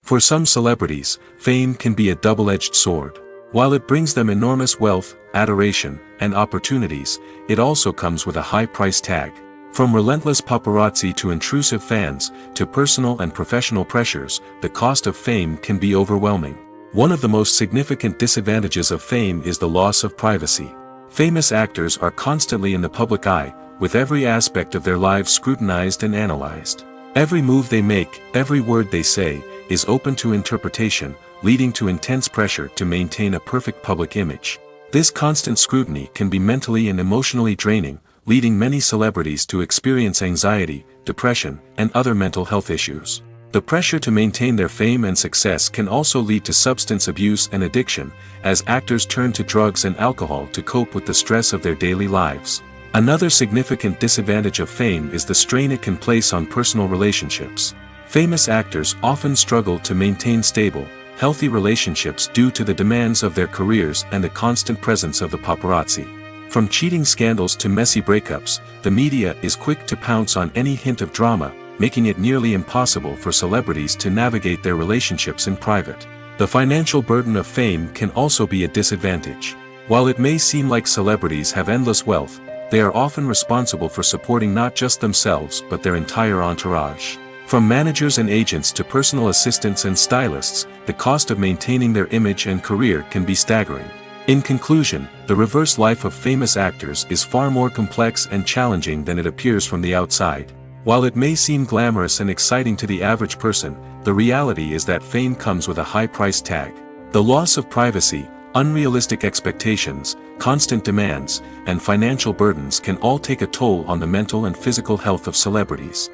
Speaker 2: For some celebrities, fame can be a double-edged sword. While it brings them enormous wealth, adoration, and opportunities, it also comes with a high price tag. From relentless paparazzi to intrusive fans, to personal and professional pressures, the cost of fame can be overwhelming. One of the most significant disadvantages of fame is the loss of privacy. Famous actors are constantly in the public eye, with every aspect of their lives scrutinized and analyzed. Every move they make, every word they say, is open to interpretation, leading to intense pressure to maintain a perfect public image. This constant scrutiny can be mentally and emotionally draining, leading many celebrities to experience anxiety, depression, and other mental health issues. The pressure to maintain their fame and success can also lead to substance abuse and addiction, as actors turn to drugs and alcohol to cope with the stress of their daily lives. Another significant disadvantage of fame is the strain it can place on personal relationships. Famous actors often struggle to maintain stable, healthy relationships due to the demands of their careers and the constant presence of the paparazzi. From cheating scandals to messy breakups, the media is quick to pounce on any hint of drama, making it nearly impossible for celebrities to navigate their relationships in private. The financial burden of fame can also be a disadvantage. While it may seem like celebrities have endless wealth, they are often responsible for supporting not just themselves but their entire entourage. From managers and agents to personal assistants and stylists, the cost of maintaining their image and career can be staggering. In conclusion, the reverse life of famous actors is far more complex and challenging than it appears from the outside. While it may seem glamorous and exciting to the average person, the reality is that fame comes with a high price tag. The loss of privacy, unrealistic expectations, constant demands, and financial burdens can all take a toll on the mental and physical health of celebrities.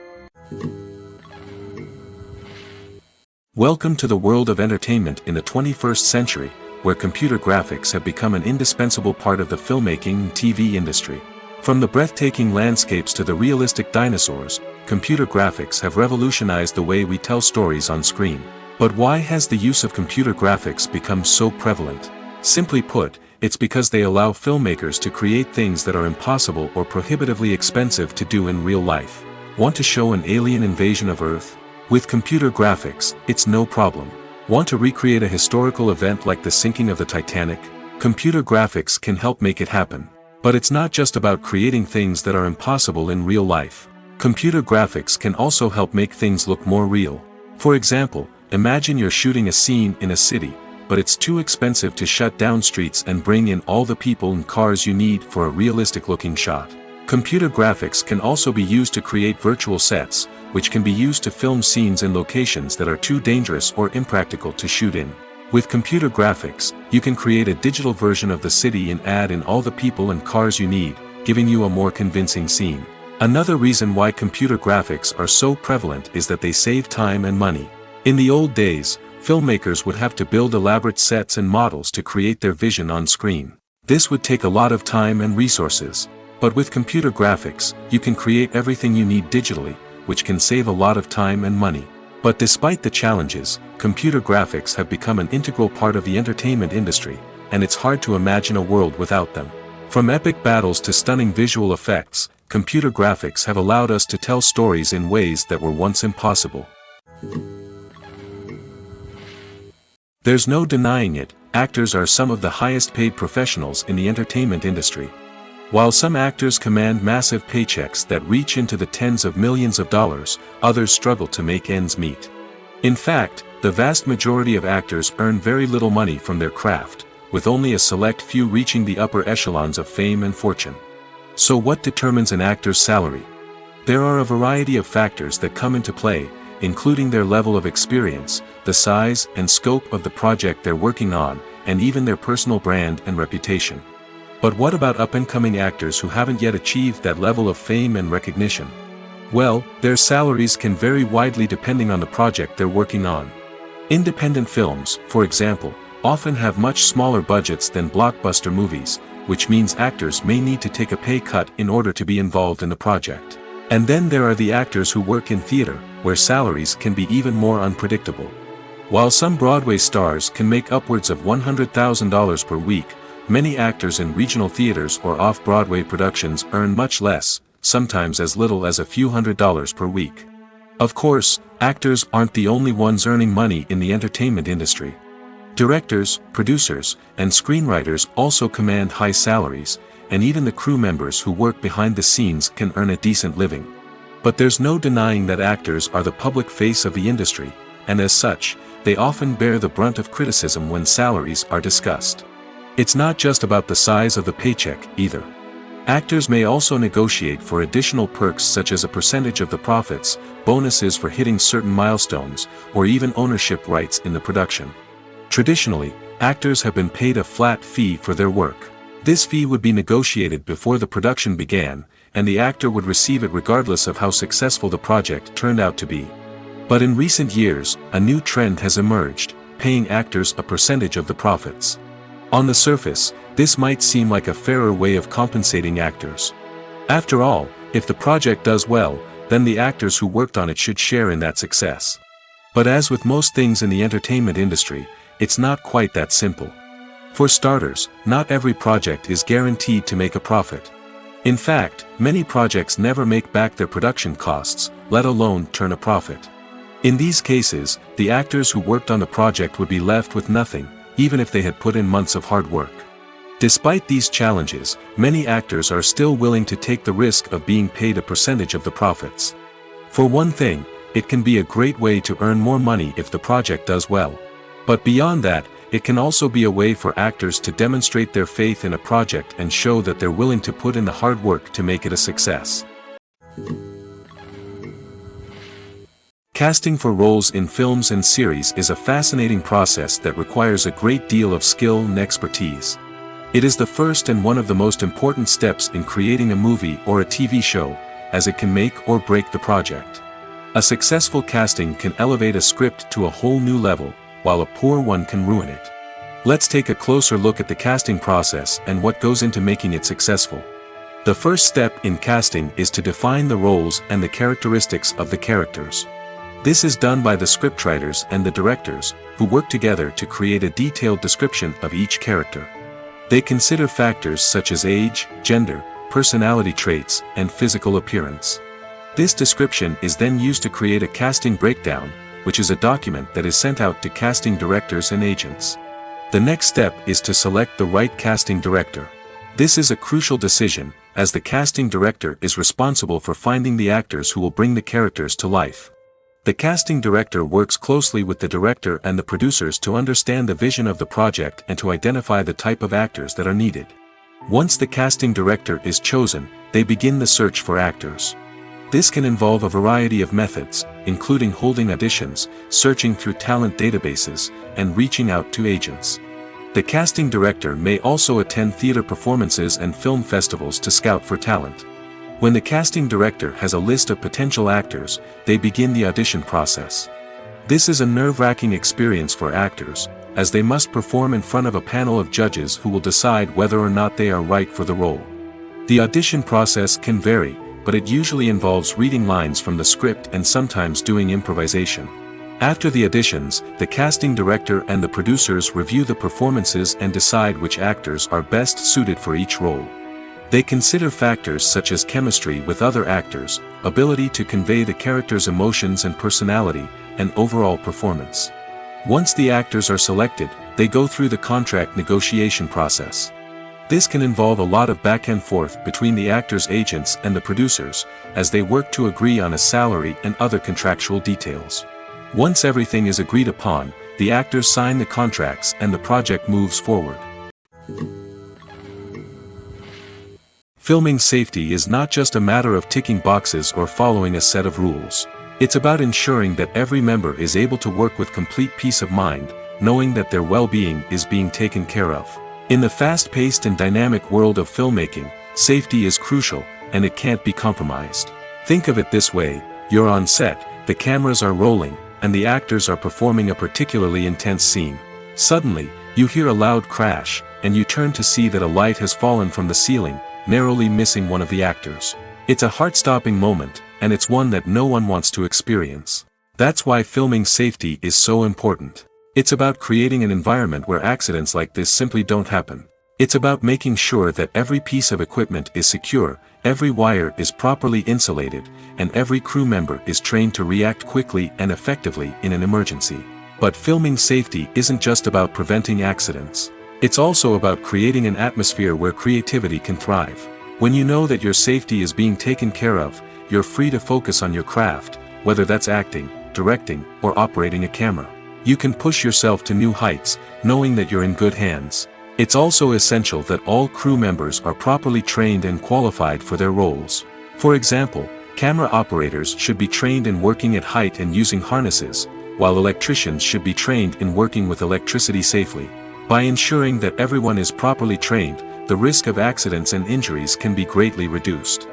Speaker 2: Welcome to the world of entertainment in the 21st century, where computer graphics have become an indispensable part of the filmmaking and TV industry. From the breathtaking landscapes to the realistic dinosaurs, computer graphics have revolutionized the way we tell stories on screen. But why has the use of computer graphics become so prevalent? Simply put, it's because they allow filmmakers to create things that are impossible or prohibitively expensive to do in real life. Want to show an alien invasion of Earth? With computer graphics, it's no problem. Want to recreate a historical event like the sinking of the Titanic? Computer graphics can help make it happen. But it's not just about creating things that are impossible in real life. Computer graphics can also help make things look more real. For example, imagine you're shooting a scene in a city, but it's too expensive to shut down streets and bring in all the people and cars you need for a realistic-looking shot. Computer graphics can also be used to create virtual sets, which can be used to film scenes in locations that are too dangerous or impractical to shoot in. With computer graphics, you can create a digital version of the city and add in all the people and cars you need, giving you a more convincing scene. Another reason why computer graphics are so prevalent is that they save time and money. In the old days, filmmakers would have to build elaborate sets and models to create their vision on screen. This would take a lot of time and resources. But with computer graphics, you can create everything you need digitally, which can save a lot of time and money. But despite the challenges, computer graphics have become an integral part of the entertainment industry, and it's hard to imagine a world without them. From epic battles to stunning visual effects, computer graphics have allowed us to tell stories in ways that were once impossible. There's no denying it, actors are some of the highest paid professionals in the entertainment industry. While some actors command massive paychecks that reach into the tens of millions of dollars, others struggle to make ends meet. In fact, the vast majority of actors earn very little money from their craft, with only a select few reaching the upper echelons of fame and fortune. So what determines an actor's salary? There are a variety of factors that come into play, including their level of experience, the size and scope of the project they're working on, and even their personal brand and reputation. But what about up-and-coming actors who haven't yet achieved that level of fame and recognition? Well, their salaries can vary widely depending on the project they're working on. Independent films, for example, often have much smaller budgets than blockbuster movies, which means actors may need to take a pay cut in order to be involved in the project. And then there are the actors who work in theater, where salaries can be even more unpredictable. While some Broadway stars can make upwards of $100,000 per week, many actors in regional theaters or off-Broadway productions earn much less, sometimes as little as a few $100s per week. Of course, actors aren't the only ones earning money in the entertainment industry. Directors, producers, and screenwriters also command high salaries, and even the crew members who work behind the scenes can earn a decent living. But there's no denying that actors are the public face of the industry, and as such, they often bear the brunt of criticism when salaries are discussed. It's not just about the size of the paycheck, either. Actors may also negotiate for additional perks such as a percentage of the profits, bonuses for hitting certain milestones, or even ownership rights in the production. Traditionally, actors have been paid a flat fee for their work. This fee would be negotiated before the production began, and the actor would receive it regardless of how successful the project turned out to be. But in recent years, a new trend has emerged, paying actors a percentage of the profits. On the surface, this might seem like a fairer way of compensating actors. After all, if the project does well, then the actors who worked on it should share in that success. But as with most things in the entertainment industry, it's not quite that simple. For starters, not every project is guaranteed to make a profit. In fact, many projects never make back their production costs, let alone turn a profit. In these cases, the actors who worked on the project would be left with nothing, even if they had put in months of hard work. Despite these challenges, many actors are still willing to take the risk of being paid a percentage of the profits. For one thing, it can be a great way to earn more money if the project does well. But beyond that, it can also be a way for actors to demonstrate their faith in a project and show that they're willing to put in the hard work to make it a success. Casting for roles in films and series is a fascinating process that requires a great deal of skill and expertise. It is the first and one of the most important steps in creating a movie or a TV show, as it can make or break the project. A successful casting can elevate a script to a whole new level, while a poor one can ruin it. Let's take a closer look at the casting process and what goes into making it successful. The first step in casting is to define the roles and the characteristics of the characters. This is done by the scriptwriters and the directors, who work together to create a detailed description of each character. They consider factors such as age, gender, personality traits, and physical appearance. This description is then used to create a casting breakdown, which is a document that is sent out to casting directors and agents. The next step is to select the right casting director. This is a crucial decision, as the casting director is responsible for finding the actors who will bring the characters to life. The casting director works closely with the director and the producers to understand the vision of the project and to identify the type of actors that are needed. Once the casting director is chosen, they begin the search for actors. This can involve a variety of methods, including holding auditions, searching through talent databases, and reaching out to agents. The casting director may also attend theater performances and film festivals to scout for talent. When the casting director has a list of potential actors, they begin the audition process. This is a nerve-wracking experience for actors, as they must perform in front of a panel of judges who will decide whether or not they are right for the role. The audition process can vary, but it usually involves reading lines from the script and sometimes doing improvisation. After the auditions, the casting director and the producers review the performances and decide which actors are best suited for each role. They consider factors such as chemistry with other actors, ability to convey the character's emotions and personality, and overall performance. Once the actors are selected, they go through the contract negotiation process. This can involve a lot of back and forth between the actors' agents and the producers, as they work to agree on a salary and other contractual details. Once everything is agreed upon, the actors sign the contracts and the project moves forward. Filming safety is not just a matter of ticking boxes or following a set of rules. It's about ensuring that every member is able to work with complete peace of mind, knowing that their well-being is being taken care of. In the fast-paced and dynamic world of filmmaking, safety is crucial, and it can't be compromised. Think of it this way: you're on set, the cameras are rolling, and the actors are performing a particularly intense scene. Suddenly, you hear a loud crash, and you turn to see that a light has fallen from the ceiling, narrowly missing one of the actors. It's a heart-stopping moment, and it's one that no one wants to experience. That's why filming safety is so important. It's about creating an environment where accidents like this simply don't happen. It's about making sure that every piece of equipment is secure, every wire is properly insulated, and every crew member is trained to react quickly and effectively in an emergency. But filming safety isn't just about preventing accidents. It's also about creating an atmosphere where creativity can thrive. When you know that your safety is being taken care of, you're free to focus on your craft, whether that's acting, directing, or operating a camera. You can push yourself to new heights, knowing that you're in good hands. It's also essential that all crew members are properly trained and qualified for their roles. For example, camera operators should be trained in working at height and using harnesses, while electricians should be trained in working with electricity safely. By ensuring that everyone is properly trained, the risk of accidents and injuries can be greatly reduced.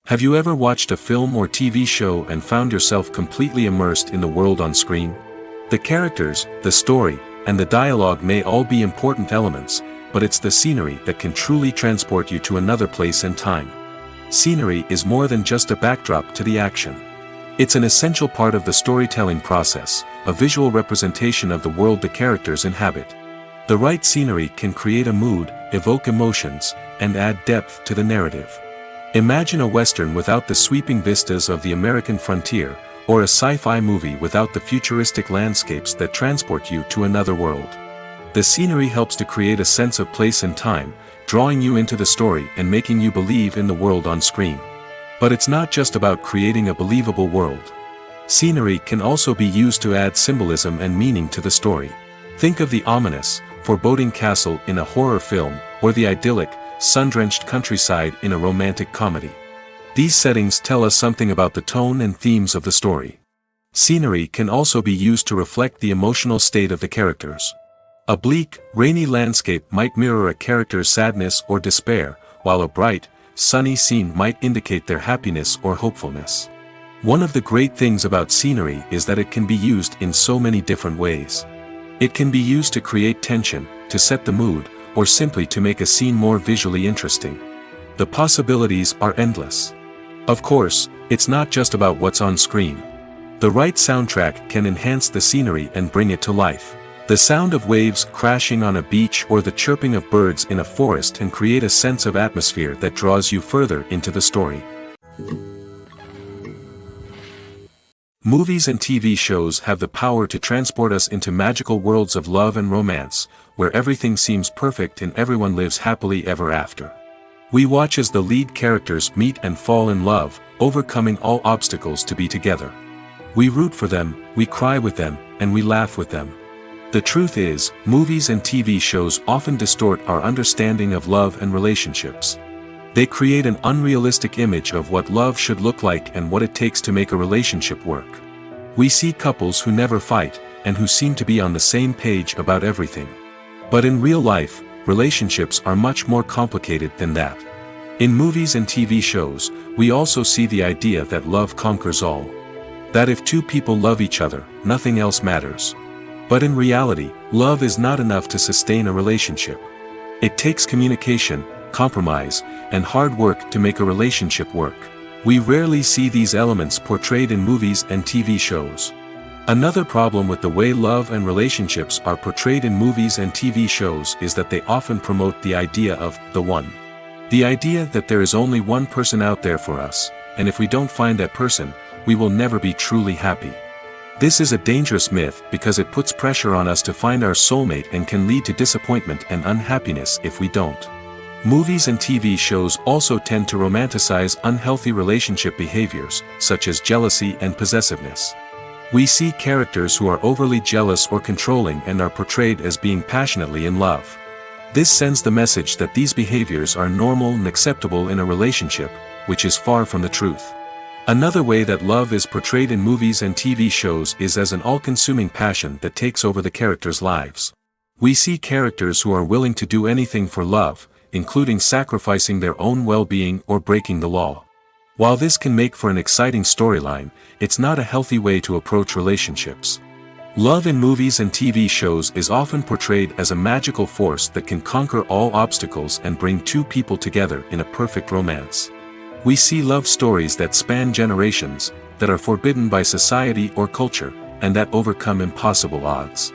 Speaker 2: Have you ever watched a film or TV show and found yourself completely immersed in the world on screen? The characters, the story, and the dialogue may all be important elements, but it's the scenery that can truly transport you to another place and time. Scenery is more than just a backdrop to the action. It's an essential part of the storytelling process, a visual representation of the world the characters inhabit. The right scenery can create a mood, evoke emotions, and add depth to the narrative. Imagine a Western without the sweeping vistas of the American frontier, or a sci-fi movie without the futuristic landscapes that transport you to another world. The scenery helps to create a sense of place and time, drawing you into the story and making you believe in the world on screen. But it's not just about creating a believable world. Scenery can also be used to add symbolism and meaning to the story. Think of the ominous, foreboding castle in a horror film, or the idyllic, sun-drenched countryside in a romantic comedy. These settings tell us something about the tone and themes of the story. Scenery can also be used to reflect the emotional state of the characters. A bleak, rainy landscape might mirror a character's sadness or despair, while a bright, sunny scene might indicate their happiness or hopefulness. One of the great things about scenery is that it can be used in so many different ways. It can be used to create tension, to set the mood, or simply to make a scene more visually interesting. The possibilities are endless. Of course, it's not just about what's on screen. The right soundtrack can enhance the scenery and bring it to life. The sound of waves crashing on a beach or the chirping of birds in a forest can create a sense of atmosphere that draws you further into the story. Movies and TV shows have the power to transport us into magical worlds of love and romance, where everything seems perfect and everyone lives happily ever after. We watch as the lead characters meet and fall in love, overcoming all obstacles to be together. We root for them, we cry with them, and we laugh with them. The truth is, movies and TV shows often distort our understanding of love and relationships. They create an unrealistic image of what love should look like and what it takes to make a relationship work. We see couples who never fight, and who seem to be on the same page about everything. But in real life, relationships are much more complicated than that. In movies and TV shows, we also see the idea that love conquers all. That if two people love each other, nothing else matters. But in reality, love is not enough to sustain a relationship. It takes communication, compromise, and hard work to make a relationship work. We rarely see these elements portrayed in movies and TV shows. Another problem with the way love and relationships are portrayed in movies and TV shows is that they often promote the idea of the one. The idea that there is only one person out there for us, and if we don't find that person, we will never be truly happy. This is a dangerous myth because it puts pressure on us to find our soulmate and can lead to disappointment and unhappiness if we don't. Movies and TV shows also tend to romanticize unhealthy relationship behaviors, such as jealousy and possessiveness. We see characters who are overly jealous or controlling and are portrayed as being passionately in love. This sends the message that these behaviors are normal and acceptable in a relationship, which is far from the truth. Another way that love is portrayed in movies and TV shows is as an all-consuming passion that takes over the characters' lives. We see characters who are willing to do anything for love, including sacrificing their own well-being or breaking the law. While this can make for an exciting storyline, it's not a healthy way to approach relationships. Love in movies and TV shows is often portrayed as a magical force that can conquer all obstacles and bring two people together in a perfect romance. We see love stories that span generations, that are forbidden by society or culture, and that overcome impossible odds.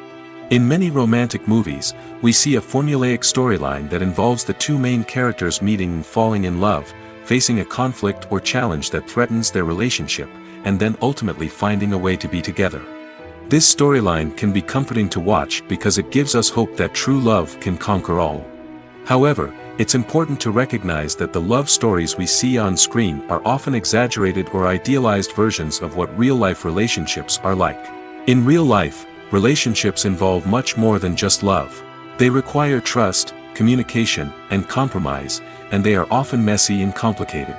Speaker 2: In many romantic movies, we see a formulaic storyline that involves the two main characters meeting and falling in love, facing a conflict or challenge that threatens their relationship, and then ultimately finding a way to be together. This storyline can be comforting to watch because it gives us hope that true love can conquer all. However, it's important to recognize that the love stories we see on screen are often exaggerated or idealized versions of what real-life relationships are like. In real life, relationships involve much more than just love. They require trust, communication, and compromise, and they are often messy and complicated.